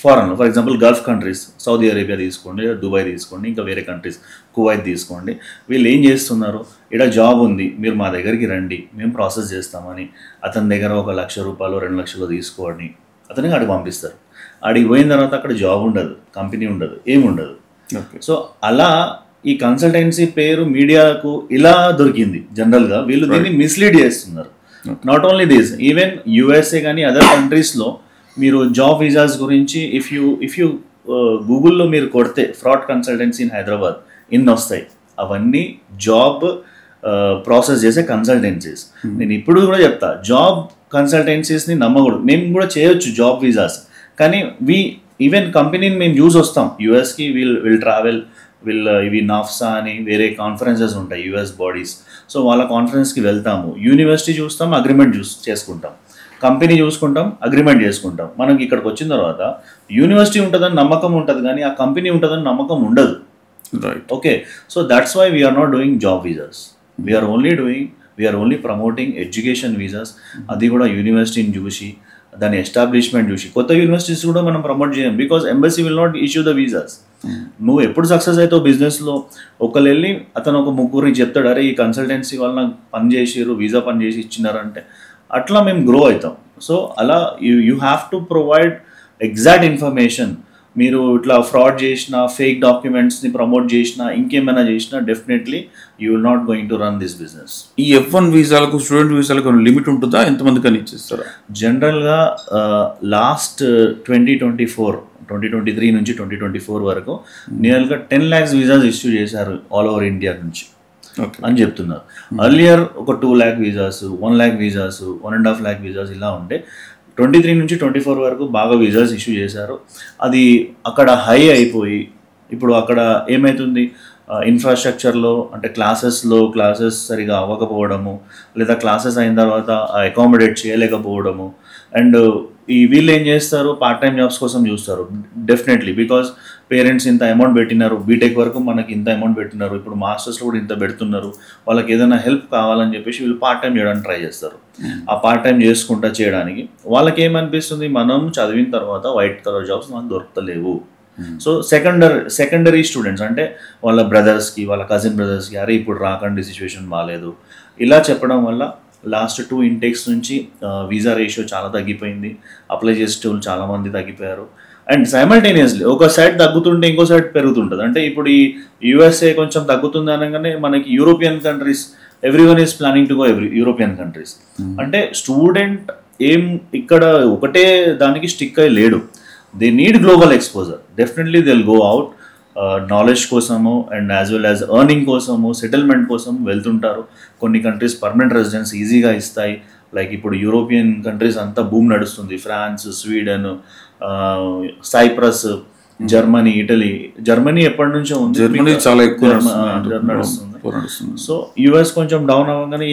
Foreign, for example gulf countries, Saudi Arabia తీసుకోండి, దుబాయ్ తీసుకోండి, ఇంకా వేరే కంట్రీస్, కువైట్ తీసుకోండి. వీళ్ళు ఏం చేస్తున్నారు, ఇక్కడ జాబ్ ఉంది, మీరు మా దగ్గరికి రండి, మేము ప్రాసెస్ చేస్తామని అతని దగ్గర ఒక ₹1,00,000 2,00,000 తీసుకోండి అతనికి అడిగి పంపిస్తారు. అడిగి పోయిన తర్వాత అక్కడ జాబ్ ఉండదు, కంపెనీ ఉండదు, ఏముండదు. సో అలా ఈ కన్సల్టెన్సీ పేరు మీడియాకు ఇలా దొరికింది. జనరల్గా వీళ్ళు దీన్ని మిస్లీడ్ చేస్తున్నారు. Not only this, even USA కానీ అదర్ కంట్రీస్లో మీరు జాబ్ వీసాస్ గురించి ఇఫ్ యూ గూగుల్లో మీరు కొడితే ఫ్రాడ్ కన్సల్టెన్సీ ఇన్ హైదరాబాద్ ఇన్ని వస్తాయి. అవన్నీ జాబ్ ప్రాసెస్ చేసే కన్సల్టెన్సీస్. నేను ఇప్పుడు కూడా చెప్తా, జాబ్ కన్సల్టెన్సీస్ని నమ్మకూడదు. మేము కూడా చేయొచ్చు జాబ్ వీసాస్, కానీ ఈవెన్ కంపెనీని మేము చూసి వస్తాం. యూఎస్కి విల్ ట్రావెల్, ఇవి నాఫ్సా అని వేరే కాన్ఫరెన్సెస్ ఉంటాయి, యూఎస్ బాడీస్. సో వాళ్ళ కాన్ఫరెన్స్కి వెళ్తాము, యూనివర్సిటీ చూస్తాం, అగ్రిమెంట్ చేసుకుంటాం, కంపెనీ చూసుకుంటాం, అగ్రిమెంట్ చేసుకుంటాం. మనకి ఇక్కడికి వచ్చిన తర్వాత యూనివర్సిటీ ఉంటుందని నమ్మకం ఉంటుంది, కానీ ఆ కంపెనీ ఉంటుందని నమ్మకం ఉండదు. Okay, so that's why we're not doing job visas. We're only promoting education visas. అది కూడా యూనివర్సిటీని చూసి, దాని ఎస్టాబ్లిష్మెంట్ చూసి. కొత్త యూనివర్సిటీస్ కూడా మనం ప్రమోట్ చేయం, because embassy will not issue the visas. నువ్వు ఎప్పుడు సక్సెస్ అవుతావు బిజినెస్లో, ఒకళ్ళు వెళ్ళి అతను ఒక ముగ్గురికి చెప్తాడు, అరే ఈ కన్సల్టెన్సీ వల్ల పని చేసిరు, వీసా పని చేసి ఇచ్చినారంటే అట్లా మేము గ్రో అవుతాం. సో అలా you have to provide exact information. మీరు ఇట్లా ఫ్రాడ్ చేసినా, ఫేక్ డాక్యుమెంట్స్ని ప్రమోట్ చేసినా, ఇంకేమైనా చేసినా, definitely you will not going to run this business. ఈ F1 వీసాలకు, స్టూడెంట్ వీసాలకు లిమిట్ ఉంటుందా, ఎంతమంది కానీ ఇచ్చేస్తారా? జనరల్గా లాస్ట్ 2023 నుంచి 2024 వరకు నియర్గా 10 lakhs వీసాస్ ఇష్యూ చేశారు ఆల్ ఓవర్ ఇండియా నుంచి అని చెప్తున్నారు. అర్లియర్ ఒక 2 lakh visas, 1 lakh visas, 1.5 lakh visas ఇలా ఉంటే 23 నుంచి 24 వరకు బాగా వీసాస్ ఇష్యూ చేశారు. అది అక్కడ హై అయిపోయి ఇప్పుడు అక్కడ ఏమవుతుంది, ఇన్ఫ్రాస్ట్రక్చర్లో అంటే క్లాసెస్ సరిగా అవ్వకపోవడము, లేదా క్లాసెస్ అయిన తర్వాత అకామిడేట్ చేయలేకపోవడము. అండ్ వీళ్ళు ఏం చేస్తారు, పార్ట్ టైం జాబ్స్ కోసం చూస్తారు డెఫినెట్లీ. బికాజ్ పేరెంట్స్ ఇంత అమౌంట్ పెట్టినారు, బీటెక్ వరకు మనకి ఇంత అమౌంట్ పెట్టినారు, ఇప్పుడు మాస్టర్స్లో కూడా ఇంత పెడుతున్నారు, వాళ్ళకి ఏదైనా హెల్ప్ కావాలని చెప్పేసి వీళ్ళు పార్ట్ టైం చేయడానికి ట్రై చేస్తారు. ఆ పార్ట్ టైం చేసుకుంటా చేయడానికి వాళ్ళకి ఏమనిపిస్తుంది, మనం చదివిన తర్వాత వైట్ కలర్ జాబ్స్ మనకు దొరకలేవు. సో సెకండరీ స్టూడెంట్స్ అంటే వాళ్ళ బ్రదర్స్కి, వాళ్ళ కజిన్ బ్రదర్స్కి, అరే ఇప్పుడు రాకండి సిచ్యువేషన్ బాగాలేదు, ఇలా చెప్పడం వల్ల లాస్ట్ 2 ఇంటేక్స్ నుంచి వీసా రేషియో చాలా తగ్గిపోయింది, అప్లై చేసేటోళ్ళు చాలామంది తగ్గిపోయారు. అండ్ సైమల్టేనియస్లీ ఒక సైడ్ తగ్గుతుంటే ఇంకో సైడ్ పెరుగుతుంటుంది. అంటే ఇప్పుడు ఈ యూఎస్ఏ కొంచెం తగ్గుతుంది అనగానే మనకి European countries everyone is planning to go European countries. అంటే స్టూడెంట్ ఏం ఇక్కడ ఒకటే దానికి స్టిక్ అయి లేడు, they need global exposure. Definitely they will go out knowledge కోసము and as well as earning కోసము, సెటిల్మెంట్ కోసం వెళ్తుంటారు. కొన్ని కంట్రీస్ పర్మనెంట్ రెసిడెన్స్ ఈజీగా ఇస్తాయి. లైక్ ఇప్పుడు యూరోపియన్ కంట్రీస్ అంతా భూమి నడుస్తుంది, France, Sweden, Cyprus, Germany, Italy. Germany ఎప్పటి నుంచో ఉంది, జర్మనీ చాలా ఎక్కువ నడుస్తుంది. సో యుఎస్ కొంచెం డౌన్ అవ్వగానే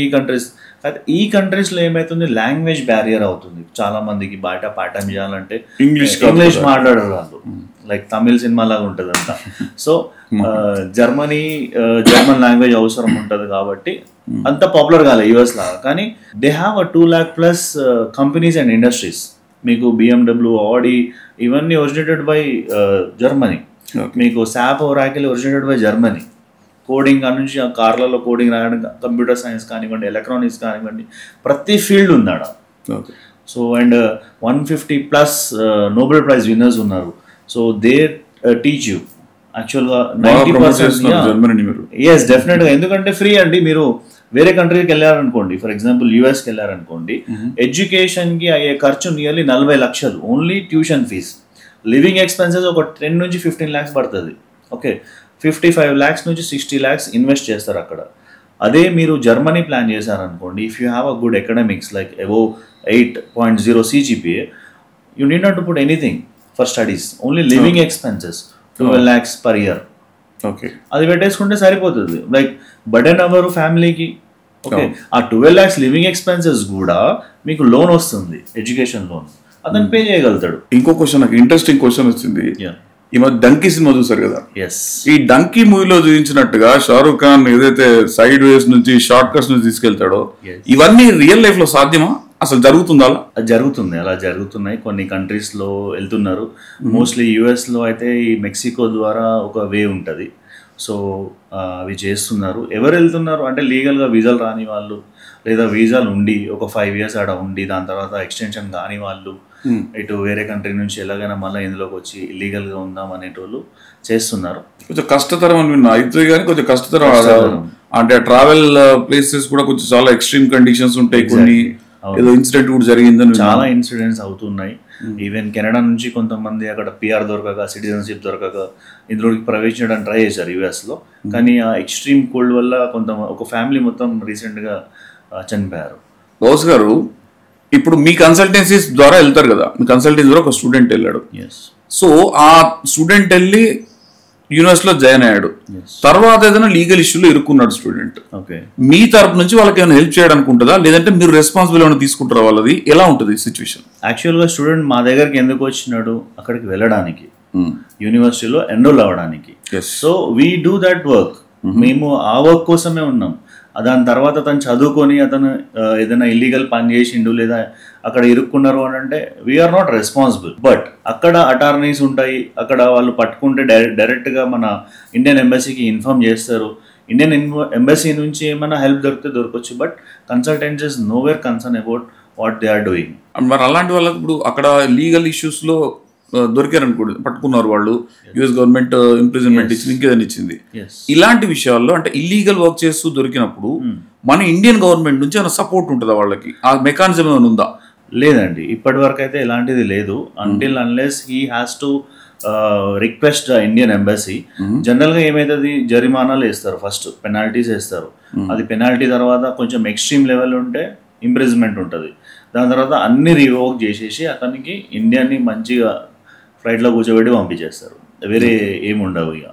ఈ కంట్రీస్లో ఏమవుతుంది, లాంగ్వేజ్ బ్యారియర్ అవుతుంది. చాలా మందికి బయట పాఠం చేయాలంటే ఇంగ్లీష్ మాట్లాడరు వాళ్ళు, లైక్ తమిళ్ సినిమా లాగా ఉంటుంది అంతా. సో జర్మన్ లాంగ్వేజ్ అవసరం ఉంటుంది కాబట్టి అంత పాపులర్ కాలే యుఎస్ లాగా. కానీ they have a 2 lakh plus companies and industries. మీకు BMW, ఆడి ఇవన్నీ ఒరిజినేటెడ్ బై జర్మనీ. మీకు SAP, Oracle originated by Germany. Coding నుంచి ఆ కార్లలో కోడింగ్ రాయడం, కంప్యూటర్ సైన్స్ కానివ్వండి, ఎలక్ట్రానిక్స్ కానివ్వండి, ప్రతి ఫీల్డ్ ఉంది ఆడ. So and 150+ Nobel prize winners ఉన్నారు. సో దే టీచ్ యూ యాక్చువల్గా 90%. ఎస్ డెఫినెట్గా, ఎందుకంటే ఫ్రీ అండి. మీరు వేరే కంట్రీకి వెళ్ళారనుకోండి, ఫర్ ఎగ్జాంపుల్ యూఎస్కి వెళ్ళారనుకోండి, ఎడ్యుకేషన్కి అయ్యే ఖర్చు నియర్లీ 40 లక్షలు only tuition fees. Living expenses ఒక 10 నుంచి 15 lakhs పడుతుంది. ఓకే, 55 lakhs నుంచి 60 lakhs ఇన్వెస్ట్ చేస్తారు అక్కడ. అదే మీరు జర్మనీ ప్లాన్ చేశారనుకోండి, if you have a good academics like above 8.0 CGPA, you need not to put anything for studies, only living expenses 12 lakhs per year. Okay, అది పెట్టేసుకుంటే సరిపోతుంది. లైక్ బర్డెన్ అవ్వరు ఫ్యామిలీకి. ఓకే, ఆ 12 lakhs లివింగ్ ఎక్స్పెన్సెస్ కూడా మీకు loan వస్తుంది, education loan, అతను పే చేయగలుగుతాడు. ఇంకో క్వశ్చన్, నాకు ఇంట్రెస్టింగ్ క్వశ్చన్ వచ్చింది. ఈ మధ్య డంకీ సినిమా చూసారు కదా? ఈ డంకీ మూవీలో చూపించినట్టుగా షారూక్ ఖాన్ ఏదైతే సైడ్ వేస్ నుంచి షార్ట్ కట్స్ నుంచి తీసుకెళ్తాడో, ఇవన్నీ రియల్ లైఫ్ లో సాధ్యమా? అసలు జరుగుతుందా? జరుగుతుంది, అలా జరుగుతున్నాయి. కొన్ని కంట్రీస్లో వెళ్తున్నారు. మోస్ట్లీ యూఎస్లో అయితే ఈ మెక్సికో ద్వారా ఒక వే ఉంటుంది. సో అవి చేస్తున్నారు. ఎవరు వెళ్తున్నారు అంటే లీగల్గా వీసాలు రాని వాళ్ళు, లేదా వీసాలు ఉండి ఒక 5 years ఆడ ఉండి దాని తర్వాత ఎక్స్టెన్షన్ కాని వాళ్ళు, ఇటు వేరే కంట్రీ నుంచి ఎలాగైనా మళ్ళీ ఇందులోకి వచ్చి ఇల్లీగల్గా ఉందాం అనేటోళ్ళు చేస్తున్నారు. కొంచెం కష్టతరం అని విన్నా అయితే, కానీ కొంచెం కష్టతరం అంటే ట్రావెల్ ప్లేసెస్ కూడా కొంచెం చాలా ఎక్స్ట్రీమ్ కండిషన్స్ ఉంటాయి. కొన్ని ఏదో ఇన్సిడెంట్ కూడా జరిగిందని, చాలా ఇన్సిడెంట్స్ అవుతున్నాయి. ఈవెన్ కెనడా నుంచి కొంతమంది అక్కడ PR దొరకక, సిటిజన్షిప్ దొరకక ఇందులోకి ప్రవేశించడానికి ట్రై చేశారు యూఎస్లో. కానీ ఆ ఎక్స్ట్రీమ్ కోల్డ్ వల్ల ఒక ఫ్యామిలీ మొత్తం రీసెంట్గా చనిపోయారు. బౌస్ గారు, ఇప్పుడు మీ కన్సల్టెన్సీస్ ద్వారా వెళ్తారు కదా, మీ కన్సల్టెన్సీ ద్వారా ఒక స్టూడెంట్ వెళ్ళాడు. సో ఆ స్టూడెంట్ వెళ్ళి యూనివర్సిటీలో జాయిన్ అయ్యాడు. తర్వాత ఏదైనా లీగల్ ఇష్యూలో ఇరుక్కున్నాడు స్టూడెంట్. మీ తరపు నుంచి వాళ్ళకి ఏమైనా హెల్ప్ చేయడానికి ఉంటుందా, లేదంటే మీరు రెస్పాన్సిబుల్ ఏమైనా తీసుకుంటారా వాళ్ళది? ఎలా ఉంటుంది సిచ్యువేషన్? యాక్చువల్గా స్టూడెంట్ మా దగ్గరికి ఎందుకు వచ్చినాడు, అక్కడికి వెళ్ళడానికి, యూనివర్సిటీలో ఎన్రోల్ అవ్వడానికి. So we do that work. మేము ఆ వర్క్ కోసమే ఉన్నాం. దాని తర్వాత అతను చదువుకొని అతను ఏదైనా ఇల్లీగల్ పని చేసిండు లేదా అక్కడ ఇరుక్కున్నారు అని అంటే వీఆర్ నాట్ రెస్పాన్సిబుల్. బట్ అక్కడ అటార్నీస్ ఉంటాయి, అక్కడ వాళ్ళు పట్టుకుంటే డైరెక్ట్గా మన ఇండియన్ ఎంబసీకి ఇన్ఫార్మ్ చేస్తారు. ఇండియన్ ఎంబసీ నుంచి ఏమైనా హెల్ప్ దొరికితే దొరకవచ్చు. But consultancies nowhere concern about what they are doing. మరి అలాంటి వాళ్ళకి ఇప్పుడు అక్కడ లీగల్ ఇష్యూస్లో దొరికారనుకోండి, పట్టుకున్నారు వాళ్ళు, యుఎస్ గవర్నమెంట్ ఇంప్రిజన్మెంట్ ఇచ్చింది, ఇంకేదైనా ఇచ్చింది. ఇలాంటి విషయాల్లో అంటే ఇల్లీగల్ వర్క్ చేస్తూ దొరికినప్పుడు మన ఇండియన్ గవర్నమెంట్ నుంచి ఏమైనా సపోర్ట్ ఉంటుందా వాళ్ళకి? ఆ మెకానిజం ఏమైనా ఉందా? లేదండి, ఇప్పటి వరకు అయితే ఎలాంటిది లేదు. Until unless he has to request Indian embassy. జనరల్గా ఏమైతుంది, జరిమానాలు వేస్తారు, ఫస్ట్ పెనాల్టీస్ వేస్తారు. అది పెనాల్టీ తర్వాత కొంచెం ఎక్స్ట్రీమ్ లెవెల్ ఉంటే ఇంప్రిజన్మెంట్ ఉంటుంది. దాని తర్వాత అన్ని రివోక్ చేసేసి అతనికి ఇండియాని మంచిగా ఫ్లైట్లో కూర్చోబెట్టి పంపించేస్తారు. వేరే ఏముండవు ఇక.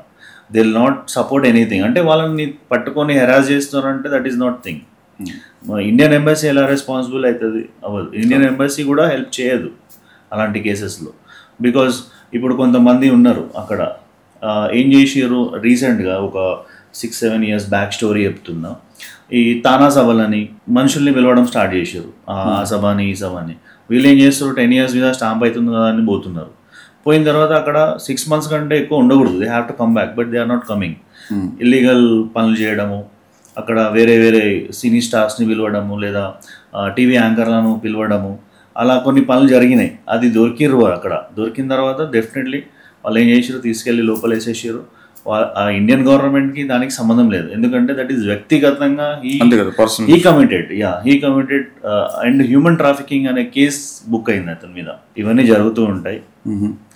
They will not support anything. అంటే వాళ్ళని పట్టుకొని హెరాస్ చేస్తున్నారంటే that is not thing. Indian embassy ఎలా రెస్పాన్సిబుల్ అవుతుంది? అవ్వదు. ఇండియన్ ఎంబసీ కూడా హెల్ప్ చేయదు అలాంటి కేసెస్లో. బికాజ్ ఇప్పుడు కొంతమంది ఉన్నారు అక్కడ, ఏం చేసారు రీసెంట్గా ఒక 6-7 years బ్యాక్ స్టోరీ చెప్తున్నా. ఈ తానా సభలని మనుషుల్ని పిలవడం స్టార్ట్ చేశారు, ఆ సభని ఈ సభని. వీళ్ళు ఏం చేస్తారు, 10 years మీద స్టాంప్ అవుతుంది కదా అని పోతున్నారు. పోయిన తర్వాత అక్కడ 6 months కంటే ఎక్కువ ఉండకూడదు, they have to come back, but they are not coming. Illegal పనులు చేయడము, అక్కడ వేరే వేరే సినీ స్టార్స్ని పిలవడము, లేదా టీవీ యాంకర్లను పిలవడము, అలా కొన్ని పనులు జరిగినాయి. అది దొరికిర్రు. అక్కడ దొరికిన తర్వాత డెఫినెట్లీ వాళ్ళు ఏం చేసారు, తీసుకెళ్ళి లోపల వేసేసారు. ఆ ఇండియన్ గవర్నమెంట్కి దానికి సంబంధం లేదు, ఎందుకంటే దట్ ఈస్ వ్యక్తిగతంగా he committed and human trafficking అనే కేసు బుక్ అయింది అతని మీద. ఇవన్నీ జరుగుతూ ఉంటాయి.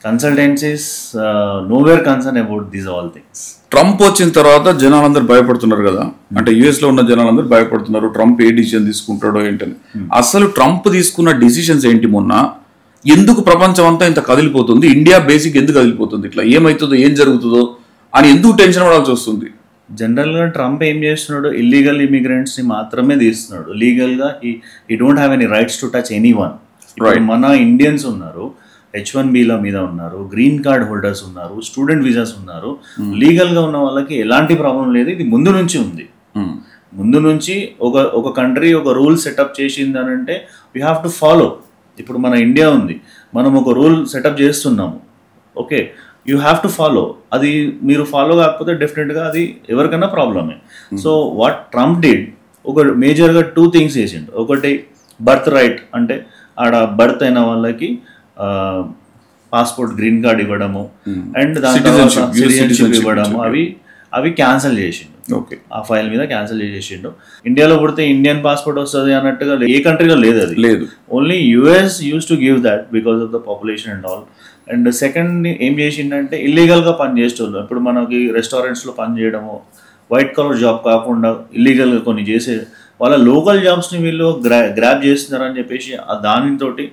Consultancies nowhere concern about these all things. Trump వచ్చిన తర్వాత జనాలందరూ భయపడుతున్నారు కదా, అంటే యుఎస్ లో ఉన్న జనాలందరూ భయపడుతున్నారు ట్రంప్ ఏ డిసిజన్ తీసుకుంటాడో ఏంటని. అసలు ట్రంప్ తీసుకున్న డిసిషన్స్ ఏంటి? మొన్న ఎందుకు ప్రపంచం అంతా ఇంత కదిలిపోతుంది, ఇండియా బేసిక్ ఎందుకు కదిలిపోతుంది, ఇట్లా ఏమవుతుందో ఏం జరుగుతుందో అని ఎందుకు టెన్షన్ పడాల్సి వస్తుంది? జనరల్గా ట్రంప్ ఏం చేస్తున్నాడు, ఇల్లీగల్ ఇమిగ్రెంట్స్ని మాత్రమే తీస్తున్నాడు. లీగల్గా ఈ don't have any rights to touch any one. మన ఇండియన్స్ ఉన్నారు, H1Bల మీద ఉన్నారు, గ్రీన్ కార్డ్ హోల్డర్స్ ఉన్నారు, స్టూడెంట్ వీసాస్ ఉన్నారు. లీగల్గా ఉన్న వాళ్ళకి ఎలాంటి ప్రాబ్లం లేదు. ఇది ముందు నుంచి ఉంది. ముందు నుంచి ఒక కంట్రీ ఒక రూల్ సెటప్ చేసింది అని అంటే వీ హ్యావ్ టు ఫాలో. ఇప్పుడు మన ఇండియా ఉంది, మనం ఒక రూల్ సెటప్ చేస్తున్నాము, okay, you have to follow. అది మీరు ఫాలో కాకపోతే డెఫినెట్గా అది ఎవరికైనా ప్రాబ్లమే. సో వాట్ ట్రంప్ డిడ్, ఒక మేజర్గా 2 things చేసిండు. ఒకటి బర్త్ రైట్, అంటే ఆడ బర్త్ అయిన వాళ్ళకి పాస్పోర్ట్ గ్రీన్ కార్డ్ ఇవ్వడము, అండ్ దాని తర్వాత సిటిజన్షిప్ ఇవ్వడము, అవి క్యాన్సిల్ చేసిండు. ఓకే, ఆ ఫైల్ మీద క్యాన్సిల్ చేసేసిండు. ఇండియాలో పుడితే ఇండియన్ పాస్పోర్ట్ వస్తుంది అన్నట్టుగా ఏ కంట్రీలో లేదు, అది లేదు. Only US use to give that because of the population and all. And second ఏం చేసిండంటే ఇల్లీగల్గా పని చేసేవాళ్ళు, ఇప్పుడు మనకి రెస్టారెంట్స్లో పని చేయడము, వైట్ కలర్ జాబ్ కాకుండా ఇల్లీగల్గా కొన్ని చేసే వాళ్ళ లోకల్ జాబ్స్ని వీళ్ళు గ్రాబ్ చేస్తున్నారని చెప్పేసి దానితోటి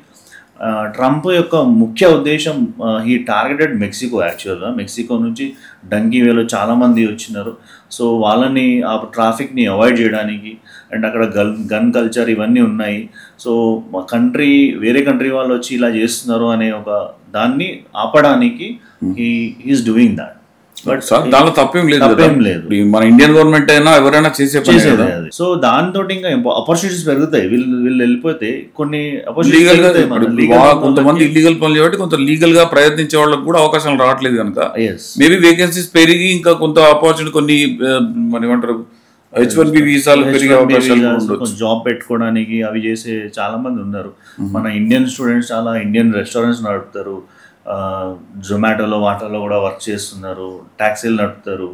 ట్రంప్ యొక్క ముఖ్య ఉద్దేశం, హీ టార్గెటెడ్ మెక్సికో. యాక్చువల్గా మెక్సికో నుంచి డంకీ వేలో చాలామంది వచ్చినారు. సో వాళ్ళని ఆ ట్రాఫిక్ని అవాయిడ్ చేయడానికి, అండ్ అక్కడ గన్ కల్చర్ ఇవన్నీ ఉన్నాయి. సో వేరే కంట్రీ వాళ్ళు వచ్చి ఇలా చేస్తున్నారు అనే ఒక దాన్ని ఆపడానికి హీఈస్ డూయింగ్ దాట్. బట్ దానిలో తప్పేం లేదు, మన ఇండియన్ గవర్నమెంట్ అయినా ఎవరైనా చేసేది. సో దాంతో ఇంకా ఆపర్చునిటీస్ పెరుగుతాయి. వీళ్ళు వెళ్ళిపోతే కొన్ని కొంతమంది ఇల్లీగల్ పనులు చేయబట్టి కొంత లీగల్ గా ప్రయత్నించే వాళ్ళకి కూడా అవకాశాలు రావట్లేదు కనుక మేబీ వేకెన్సీస్ పెరిగి ఇంకా కొంత ఆపర్చునిటీ కొన్ని మన ఏమంటారు H1B వీసాలు పెరిగే అవకాశాలు, జాబ్ పెట్టుకోవడానికి అవి చేసే చాలా మంది ఉన్నారు. మన ఇండియన్ స్టూడెంట్స్ చాలా ఇండియన్ రెస్టారెంట్స్ నడుపుతారు, జొమాటోలో వాటిలో కూడా వర్క్ చేస్తున్నారు, ట్యాక్సీలు నడుపుతారు.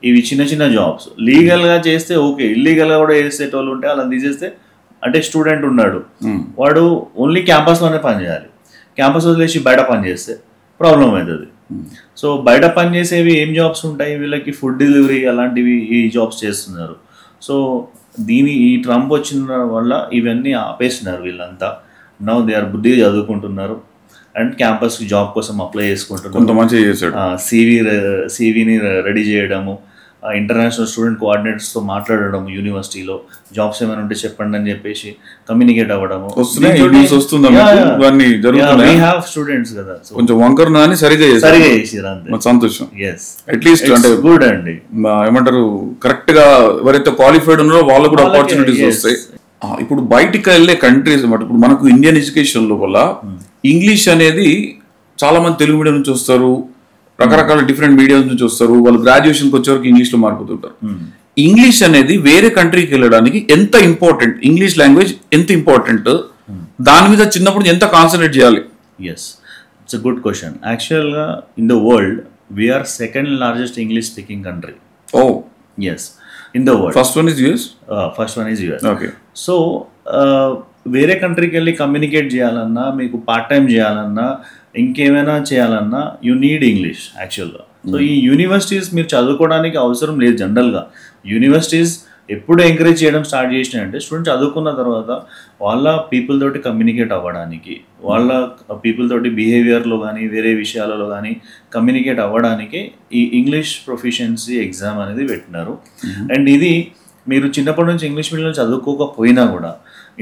ఇవి చిన్న చిన్న జాబ్స్. లీగల్గా చేస్తే ఓకే, ఇల్లీగల్గా కూడా చేసేటోళ్ళు ఉంటే అలా తీసేస్తే, అంటే స్టూడెంట్ ఉన్నాడు, వాడు ఓన్లీ క్యాంపస్లోనే పని చేయాలి. క్యాంపస్ వదిలేసి బయట పని చేస్తే ప్రాబ్లం అవుతుంది. సో బయట పని చేసేవి ఏం జాబ్స్ ఉంటాయి వీళ్ళకి? ఫుడ్ డెలివరీ అలాంటివి ఈ జాబ్స్ చేస్తున్నారు. సో ఈ ట్రంప్ వచ్చిన వల్ల ఇవన్నీ ఆపేస్తున్నారు వీళ్ళంతా. నౌ దే ఆర్ బుద్ధిగా చదువుకుంటున్నారు అండ్ క్యాంపస్ జాబ్ కోసం అప్లై చేసుకుంటున్నారు. సివిని రెడీ చేయడము, ఇంటర్నేషనల్ స్టూడెంట్ కోఆర్డినేటర్స్తో మాట్లాడడం, యూనివర్సిటీలో జాబ్స్ ఏమైనా ఉంటే చెప్పండి అని చెప్పేసి కమ్యూనికేట్ అవ్వడము. స్టూడెంట్స్ కదా, కొంచెం వంకరని సరిగా చేసారు అంతే, సంతోషం. అట్లీస్ట్ అంటే గుడ్ అండి, ఏమంటారు, కరెక్ట్ గా ఎవరైతే క్వాలిఫైడ్ ఉన్నారో వాళ్ళు కూడా ఆపర్చునిటీస్ వస్తాయి. ఇప్పుడు బయటికి వెళ్ళే కంట్రీస్ అన్నమాట. ఇప్పుడు మనకు ఇండియన్ ఎడ్యుకేషన్ లోపల ఇంగ్లీష్ అనేది చాలా మంది తెలుగు మీడియం నుంచి వస్తారు, రకరకాల డిఫరెంట్ మీడియం నుంచి వస్తారు, వాళ్ళు గ్రాడ్యుయేషన్కి వచ్చేవరకు ఇంగ్లీష్లో మారిపోతుంటారు. ఇంగ్లీష్ అనేది వేరే కంట్రీకి వెళ్ళడానికి ఎంత ఇంపార్టెంట్, ఇంగ్లీష్ లాంగ్వేజ్ ఎంత ఇంపార్టెంట్, దాని మీద చిన్నప్పుడు ఎంత కాన్సన్ట్రేట్ చేయాలి? Yes, it's a good question. యాక్చువల్గా in the world we're second largest English speaking country. Oh yes, in the world. First one is US. Okay. So వేరే కంట్రీకి వెళ్ళి కమ్యూనికేట్ చేయాలన్నా, మీకు పార్ట్ టైం చేయాలన్నా, ఇంకేమైనా చేయాలన్నా యూ నీడ్ ఇంగ్లీష్ యాక్చువల్గా. సో ఈ యూనివర్సిటీస్ మీరు చదువుకోవడానికి అవసరం లేదు జనరల్గా. యూనివర్సిటీస్ ఎప్పుడు ఎంకరేజ్ చేయడం స్టార్ట్ చేసినాయంటే స్టూడెంట్స్ చదువుకున్న తర్వాత వాళ్ళ పీపుల్ తోటి కమ్యూనికేట్ అవ్వడానికి, వాళ్ళ పీపుల్ తోటి బిహేవియర్లో కానీ వేరే విషయాలలో కానీ కమ్యూనికేట్ అవ్వడానికి ఈ ఇంగ్లీష్ ప్రొఫిషియన్సీ ఎగ్జామ్ అనేది పెట్టినారు. అండ్ ఇది మీరు చిన్నప్పటి నుంచి ఇంగ్లీష్ మీడియంలో చదువుకోకపోయినా కూడా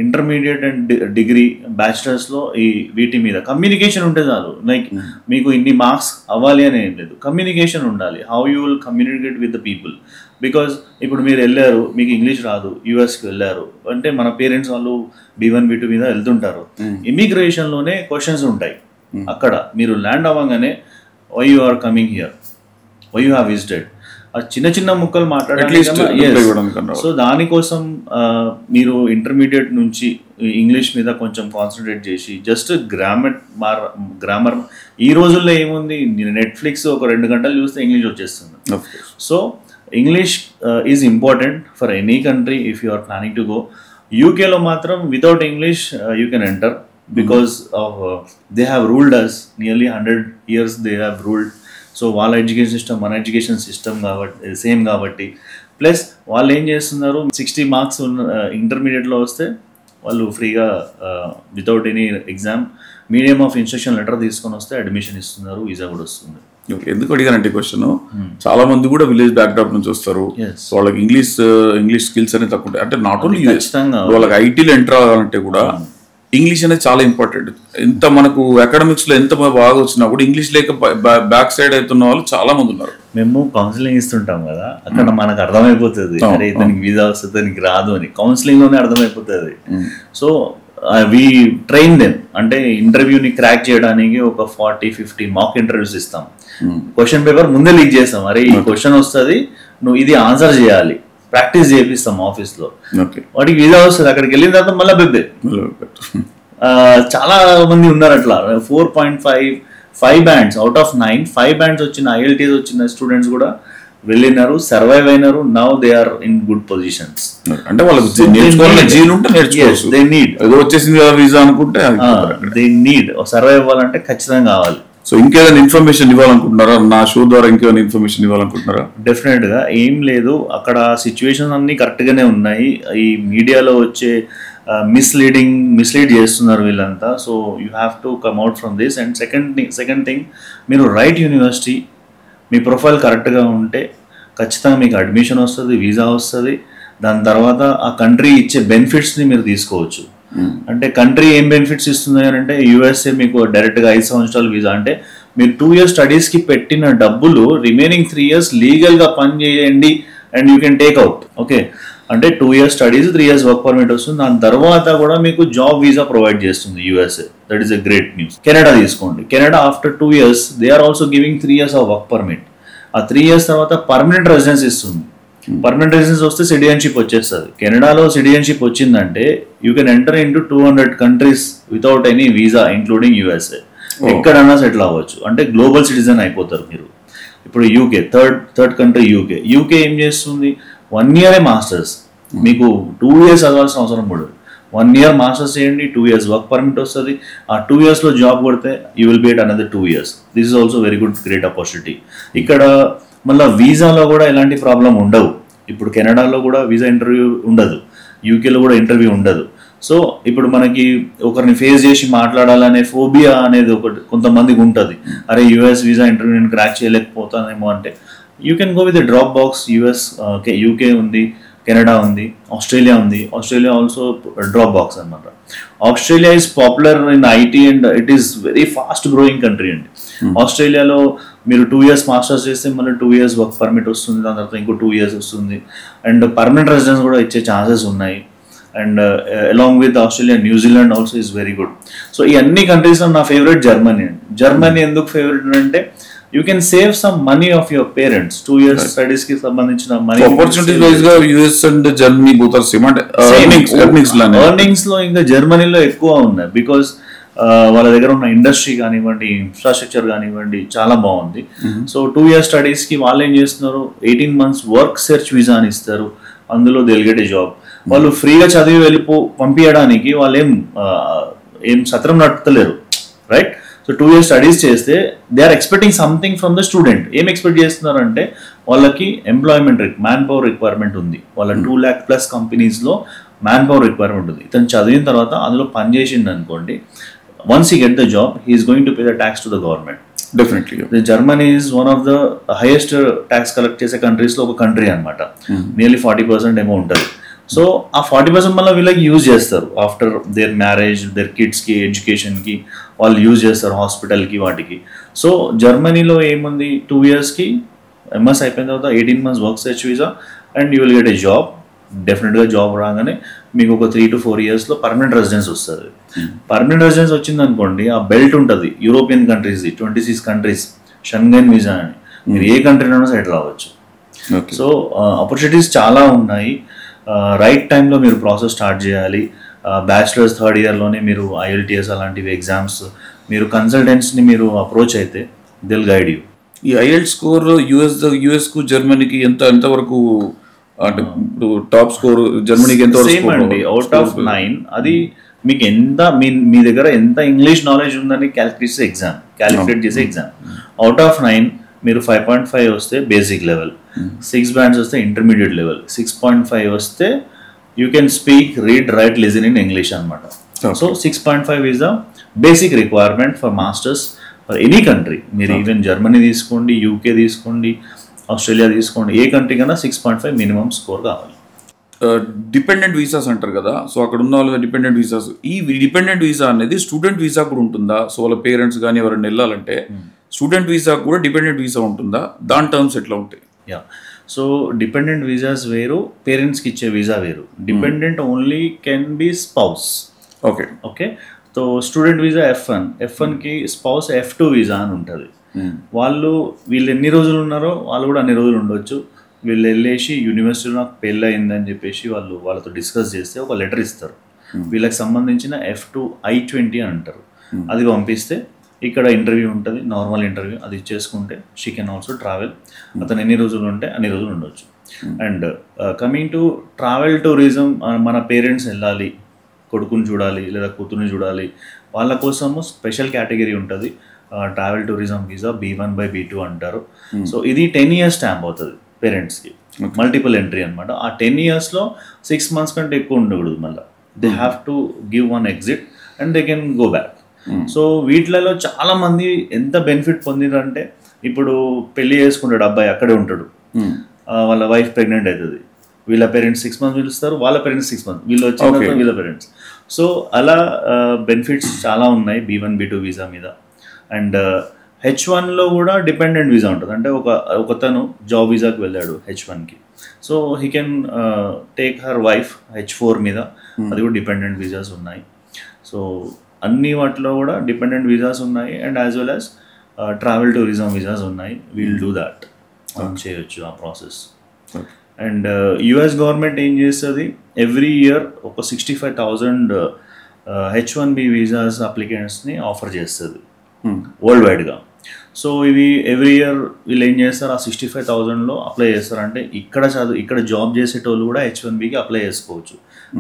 ఇంటర్మీడియట్ అండ్ డిగ్రీ బ్యాచిలర్స్లో ఈ వీటి మీద కమ్యూనికేషన్ ఉంటే చాలు. లైక్ మీకు ఇన్ని మార్క్స్ అవ్వాలి అని ఏం లేదు, కమ్యూనికేషన్ ఉండాలి. How you will communicate with the people. Because ఇప్పుడు మీరు వెళ్ళారు, మీకు ఇంగ్లీష్ రాదు, యూఎస్కి వెళ్ళారు అంటే మన పేరెంట్స్ వాళ్ళు B1 B2 మీద వెళ్తుంటారు. ఇమిగ్రేషన్లోనే క్వశ్చన్స్ ఉంటాయి. అక్కడ మీరు ల్యాండ్ అవ్వగానే why you are coming here, why you have visited, చిన్న చిన్న ముక్కలు మాట్లాడాలి. సో దానికోసం మీరు ఇంటర్మీడియట్ నుంచి ఇంగ్లీష్ మీద కొంచెం కాన్సన్ట్రేట్ చేసి జస్ట్ గ్రామర్ ఈ రోజుల్లో ఏముంది, నెట్ఫ్లిక్స్ ఒక 2 గంటలు చూస్తే ఇంగ్లీష్ వచ్చేస్తుంది. So English is important for any country if you are planning to go. యూకేలో మాత్రం without English you can enter because of they have ruled us nearly 100 years they have ruled. So వాళ్ళ education system మన education system కాబట్టి same కాబట్టి, plus వాళ్ళు ఏం చేస్తున్నారు, 60 marks ఇంటర్మీడియట్లో వస్తే వాళ్ళు ఫ్రీగా without any exam medium of instruction letter తీసుకొని వస్తే అడ్మిషన్ ఇస్తున్నారు, వీసా కూడా వస్తుంది. ఎందుకు అడిగానంటే క్వశ్చన్, చాలా మంది కూడా విలేజ్ బ్యాక్డ్రాప్ నుంచి వస్తారు, వాళ్ళకి ఇంగ్లీష్ స్కిల్స్ అనేది తక్కువ ఉంటాయి. అంటే నాట్ ఓన్లీ వాళ్ళకి ఐటీలో ఎంటర్ అవ్వాలంటే కూడా ఇంగ్లీష్ అనేది చాలా ఇంపార్టెంట్. ఎంత మనకు అకాడమిక్స్లో ఎంత బాగా వచ్చినా కూడా ఇంగ్లీష్ లేక బ్యాక్ సైడ్ అవుతున్న వాళ్ళు చాలా మంది ఉన్నారు. మేము కౌన్సిలింగ్ ఇస్తుంటాం కదా, అక్కడ మనకు అర్థమైపోతుంది అరే ఇతనికి వీసా వస్తుంది ఇతనికి రాదు అని, కౌన్సిలింగ్లోనే అర్థమైపోతుంది. సో వి ట్రైన్ దెమ్, అంటే ఇంటర్వ్యూని క్రాక్ చేయడానికి ఒక 40-50 మాక్ ఇంటర్వ్యూస్ ఇస్తాం. క్వశ్చన్ పేపర్ ముందే లీక్ చేస్తాం, అరే ఈ క్వశ్చన్ వస్తుంది నువ్వు ఇది ఆన్సర్ చేయాలి, ప్రాక్టీస్ చేపిస్తాం ఆఫీస్లో. వాటికి వీసా వస్తుంది, అక్కడికి వెళ్ళిన తర్వాత మళ్ళీ బెబ్బే. చాలా మంది ఉన్నారు అట్లా. 4.5 బ్యాండ్స్ అవుట్ ఆఫ్ 9 5 బ్యాండ్స్ వచ్చిన IELTS వచ్చిన స్టూడెంట్స్ కూడా వెళ్ళినారు, సర్వైవ్ అయినారు. Now they are in good positions. అంటే వాళ్ళకి దే నీడ్ వచ్చేసింది వీసా అనుకుంటే దే నీడ్ సర్వైవ్ అవ్వాలంటే ఖచ్చితంగా కావాలి. సో ఇంకేదైనా ఇన్ఫర్మేషన్ ఇవ్వాలనుకుంటున్నారా, నా షో ద్వారా ఇంకేమైనా ఇన్ఫర్మేషన్ ఇవ్వాలనుకుంటున్నారా? డెఫినెట్గా ఏం లేదు, అక్కడ సిచ్యువేషన్ అన్నీ కరెక్ట్గానే ఉన్నాయి. ఈ మీడియాలో వచ్చే మిస్లీడ్ చేస్తున్నారు వీళ్ళంతా. So you have to come out from this. And second thing మీరు రైట్ యూనివర్సిటీ, మీ ప్రొఫైల్ కరెక్ట్గా ఉంటే ఖచ్చితంగా మీకు అడ్మిషన్ వస్తుంది, వీసా వస్తుంది. దాని తర్వాత ఆ కంట్రీ ఇచ్చే బెనిఫిట్స్ని మీరు తీసుకోవచ్చు. అంటే కంట్రీ ఏం బెనిఫిట్స్ ఇస్తుంది అని అంటే USA మీకు డైరెక్ట్గా 5 సంవత్సరాలు వీసా, అంటే మీరు 2 years స్టడీస్కి పెట్టిన డబ్బులు రిమైనింగ్ 3 years లీగల్గా పని చేయండి and you can take out. Okay, అంటే 2 years studies 3 years work permit వస్తుంది. దాని తర్వాత కూడా మీకు జాబ్ వీసా ప్రొవైడ్ చేస్తుంది USA. That is a great news. Canada తీసుకోండి, Canada after 2 years they are also giving 3 years of work permit. ఆ 3 years తర్వాత పర్మనెంట్ రెసిడెన్స్ ఇస్తుంది. పర్మనెంట్ రెసిడెన్స్ వస్తే సిటిజన్షిప్ వచ్చేస్తుంది. కెనడాలో సిటిజన్షిప్ వచ్చిందంటే you can enter into 200 countries without any visa including USA. ఎక్కడన్నా settle అవ్వచ్చు, అంటే గ్లోబల్ సిటిజన్ అయిపోతారు మీరు. ఇప్పుడు యూకే థర్డ్ కంట్రీ యూకే ఏం చేస్తుంది, 1 year మాస్టర్స్, మీకు 2 years చదవాల్సిన అవసరం పడదు. 1 year మాస్టర్స్ చేయండి, 2 years వర్క్ పర్మిట్ వస్తుంది. ఆ 2 yearsలో జాబ్ కొడితే you will B at another 2 years. This is also very good great opportunity. ఇక్కడ మళ్ళీ వీసాలో కూడా ఎలాంటి ప్రాబ్లం ఉండవు. ఇప్పుడు కెనడాలో కూడా వీసా ఇంటర్వ్యూ ఉండదు, యూకేలో కూడా ఇంటర్వ్యూ ఉండదు. సో ఇప్పుడు మనకి ఒకరిని ఫేస్ చేసి మాట్లాడాలనే ఫోబియా అనేది కొంతమందికి ఉంటుంది. అరే US వీసా ఇంటర్వ్యూ నేను క్రాక్ చేయలేకపోతానేమో అంటే you can go with drop box. UK ఉంది, కెనడా ఉంది, ఆస్ట్రేలియా ఉంది. ఆస్ట్రేలియా ఆల్సో డ్రాప్ బాక్స్ అనమాట. Australia is popular in IT and it is very fast growing country అండి. ఆస్ట్రేలియాలో మీరు 2 years మాస్టర్స్ చేస్తే మళ్ళీ 2 years వర్క్ పర్మిట్ వస్తుంది, దాని తర్వాత ఇంకో 2 years వస్తుంది. అండ్ పర్మనెంట్ రెసిడెన్స్ కూడా ఇచ్చే ఛాన్సెస్ ఉన్నాయి. And along with Australia, New Zealand also is very good. So ఈ అన్ని కంట్రీస్లో నా ఫేవరెట్ జర్మనీ అండి. జర్మనీ ఎందుకు ఫేవరెట్ అంటే you can save some money of your parents. 2 years studies కి సంబంధించిన మనీ ఆపర్చునిటీస్ వైజ్ గా US and Germany both are same. అంటే ఎర్నింగ్స్ లో ఇంకా జర్మనీలో ఎక్కువ ఉన్నాయి. బికాస్ వాళ్ళ దగ్గర ఉన్న ఇండస్ట్రీ కానివ్వండి, ఇన్ఫ్రాస్ట్రక్చర్ కానివ్వండి చాలా బాగుంది. సో 2 years స్టడీస్కి వాళ్ళు ఏం చేస్తున్నారు, 18 months వర్క్ సెర్చ్ వీసా అని ఇస్తారు. అందులో they will get a job. వాళ్ళు ఫ్రీగా చదివి పంపించడానికి వాళ్ళు ఏం సత్రం నడుపుతలేరు, రైట్? సో 2 years స్టడీస్ చేస్తే they are expecting something from the student. ఏం ఎక్స్పెక్ట్ చేస్తున్నారు అంటే వాళ్ళకి ఎంప్లాయ్మెంట్ మ్యాన్ పవర్ రిక్వైర్మెంట్ ఉంది. వాళ్ళ 2 lakh plus కంపెనీస్లో మ్యాన్ పవర్ రిక్వైర్మెంట్ ఉంది. ఇతను చదివిన తర్వాత అందులో పనిచేసింది అనుకోండి, once he get the job he is going to pay the tax to the government. Definitely Germany is one of the highest tax collect చేసే కంట్రీస్లో ఒక కంట్రీ అనమాట. నియర్లీ 40% ఏమో ఉంటుంది. సో ఆ 40% మళ్ళీ వీళ్ళకి యూజ్ చేస్తారు. ఆఫ్టర్ దేర్ మ్యారేజ్, దేర్ కిడ్స్కి, ఎడ్యుకేషన్కి వాళ్ళు యూజ్ చేస్తారు, హాస్పిటల్కి, వాటికి. సో జర్మనీలో ఏముంది, 2 yearsకి ఎంఎస్ అయిపోయిన తర్వాత 18 months work search visa and you will get a job. డెఫినెట్గా జాబ్ రాగానే మీకు ఒక 3 to 4 yearsలో పర్మనెంట్ రెసిడెన్స్ వస్తుంది. పర్మనెంట్ రెసిడెన్స్ వచ్చింది అనుకోండి, ఆ బెల్ట్ ఉంటుంది యూరోపియన్ కంట్రీస్ది, 26 countries షెంగెన్ వీసా అని, మీరు ఏ కంట్రీలోనూ సెటిల్ అవ్వచ్చు. సో ఆపర్చునిటీస్ చాలా ఉన్నాయి. రైట్ టైంలో మీరు ప్రాసెస్ స్టార్ట్ చేయాలి. బ్యాచిలర్స్ 3rd yearలోనే మీరు IELTS అలాంటివి ఎగ్జామ్స్, మీరు కన్సల్టెంట్స్ని మీరు అప్రోచ్ అయితే దే విల్ గైడ్ యూ. ఈ IELTS స్కోర్ యుఎస్కు జర్మనీకి ఎంతవరకు, అంటే ఇప్పుడు టాప్ స్కోర్ జర్మనీకి ఎంతవరకు? సేమ్ అండి, అవుట్ ఆఫ్ 9. అది మీకు ఎంత మీ దగ్గర ఎంత ఇంగ్లీష్ నాలెడ్జ్ ఉందని క్యాలిక్యులేట్ చేసే ఎగ్జామ్. అవుట్ ఆఫ్ 9 మీరు 5.5 వస్తే బేసిక్ లెవెల్, 6 bands వస్తే ఇంటర్మీడియట్ లెవెల్, 6.5 వస్తే you can speak, read, write, listen in English అనమాట. So 6.5 is the basic requirement for masters for any country. మీరు ఈవెన్ జర్మనీ తీసుకోండి, UK తీసుకోండి, ఆస్ట్రేలియా తీసుకోండి, ఏ కంట్రీ కన్నా 6.5 మినిమం స్కోర్ కావాలి. డిపెండెంట్ వీసాస్ అంటారు కదా, సో అక్కడ ఉన్న వాళ్ళ డిపెండెంట్ వీసాస్, ఈ డిపెండెంట్ వీసా అనేది స్టూడెంట్ వీసా కూడా ఉంటుందా? సో వాళ్ళ పేరెంట్స్ కానీ ఎవరైనా వెళ్ళాలంటే స్టూడెంట్ వీసా కూడా డిపెండెంట్ వీసా ఉంటుందా? దాని టర్మ్స్ ఎట్లా ఉంటాయి? యా, సో డిపెండెంట్ వీసాస్ వేరు, పేరెంట్స్కి ఇచ్చే వీసా వేరు. Dependent only can be spouse. Okay so student visa F1కి స్పౌస్ F2 వీసా అని ఉంటుంది. వీళ్ళు ఎన్ని రోజులు ఉన్నారో వాళ్ళు కూడా అన్ని రోజులు ఉండొచ్చు. వీళ్ళు వెళ్ళేసి యూనివర్సిటీలో నాకు పెళ్ళి అయిందని చెప్పేసి వాళ్ళతో డిస్కస్ చేస్తే ఒక లెటర్ ఇస్తారు. వీళ్ళకి సంబంధించిన F2 I-20 అని అంటారు. అది పంపిస్తే ఇక్కడ ఇంటర్వ్యూ ఉంటుంది, నార్మల్ ఇంటర్వ్యూ, అది చేసుకుంటే షీ కెన్ ఆల్సో ట్రావెల్. అతను ఎన్ని రోజులు ఉంటే అన్ని రోజులు ఉండొచ్చు. And coming to travel tourism, మన పేరెంట్స్ వెళ్ళాలి, కొడుకుని చూడాలి లేదా కూతుర్ని చూడాలి, వాళ్ళ కోసము స్పెషల్ కేటగిరీ ఉంటుంది, ట్రావెల్ టూరిజం వీసా B1/B2 అంటారు. సో ఇది 10 years స్టాంప్ అవుతుంది పేరెంట్స్కి, మల్టిపుల్ ఎంట్రీ అనమాట. ఆ 10 yearsలో 6 months కంటే ఎక్కువ ఉండకూడదు. మళ్ళీ they have to give 1 exit and they can go back. So వీటిలలో చాలామంది ఎంత బెనిఫిట్ పొందిరంటే, ఇప్పుడు పెళ్లి చేసుకుంటాడు అబ్బాయి, అక్కడే ఉంటాడు, వాళ్ళ వైఫ్ ప్రెగ్నెంట్ అవుతుంది, వీళ్ళ పేరెంట్స్ 6 months పిలుస్తారు, వాళ్ళ పేరెంట్స్ 6 months, వీళ్ళు వచ్చిన తర్వాత వీళ్ళ పేరెంట్స్. సో అలా బెనిఫిట్స్ చాలా ఉన్నాయి B1/B2 వీసా మీద. అండ్ H1లో కూడా డిపెండెంట్ వీసా ఉంటుంది. అంటే ఒకతను జాబ్ వీసాకి వెళ్ళాడు H1కి, so he can take her wife H4 మీద, అది కూడా డిపెండెంట్ వీసాస్ ఉన్నాయి. సో అన్ని వాటిలో కూడా డిపెండెంట్ వీసాస్ ఉన్నాయి and as well as travel tourism visas ఉన్నాయి. వీల్ డూ దాట్, చేయొచ్చు ఆ ప్రాసెస్. అండ్ US గవర్నమెంట్ ఏం చేస్తుంది, ఎవ్రీ ఇయర్ ఒక 65,000 H1B వీసాస్ అప్లికెంట్స్ని ఆఫర్ చేస్తుంది వరల్డ్ వైడ్గా. సో ఇవి ఎవ్రీ ఇయర్ వీళ్ళు ఏం చేస్తారు, ఆ 65,000లో అప్లై చేస్తారు. అంటే ఇక్కడ జాబ్ చేసేటోళ్ళు కూడా H1Bకి అప్లై చేసుకోవచ్చు,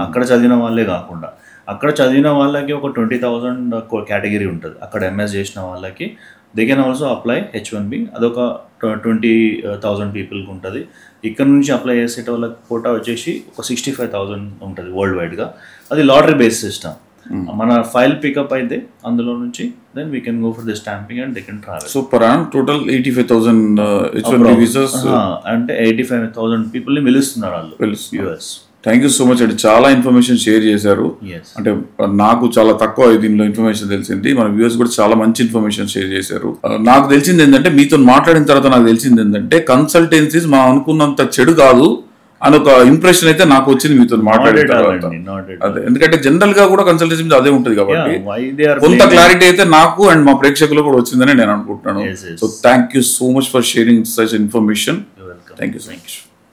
అక్కడ చదివిన వాళ్ళే కాకుండా. అక్కడ చదివిన వాళ్ళకి ఒక 20,000 కేటగిరీ ఉంటుంది, అక్కడ MS చేసిన వాళ్ళకి they can also apply H1B, అదొక 20,000 పీపుల్కి ఉంటుంది. ఇక్కడ నుంచి అప్లై చేసేట వాళ్ళకి కోటా వచ్చేసి ఒక 65,000 ఉంటుంది వరల్డ్ వైడ్గా. అది లాటరీ బేస్డ్ సిస్టమ్. మన ఫైల్ పికప్ అయితే అందులో నుంచి then we can go for the stamping and they can travel. So per annum total 85,000 H1B visas, అంటే 85,000 పీపుల్ని పిలుస్తున్నారు వాళ్ళు US. Thank you so much అండి, చాలా ఇన్ఫర్మేషన్ షేర్ చేశారు. అంటే నాకు చాలా తక్కువ దీనిలో ఇన్ఫర్మేషన్ తెలిసింది, మన వ్యూవర్స్ కూడా చాలా మంచి ఇన్ఫర్మేషన్ షేర్ చేశారు. నాకు తెలిసింది ఏంటంటే, మీతో మాట్లాడిన తర్వాత నాకు తెలిసింది ఏంటంటే, కన్సల్టెన్సీస్ మనం అనుకున్నంత చెడు కాదు అని ఒక ఇంప్రెషన్ అయితే నాకు వచ్చింది మీతో మాట్లాడిన తర్వాత. అదే, ఎందుకంటే జనరల్ గా కూడా కన్సల్టెన్సీ మీద అదే ఉంటుంది కాబట్టి కొంత క్లారిటీ అయితే నాకు అండ్ మా ప్రేక్షకులు కూడా వచ్చిందని నేను అనుకుంటున్నాను. So thank you so much for sharing such information. Thank you so much.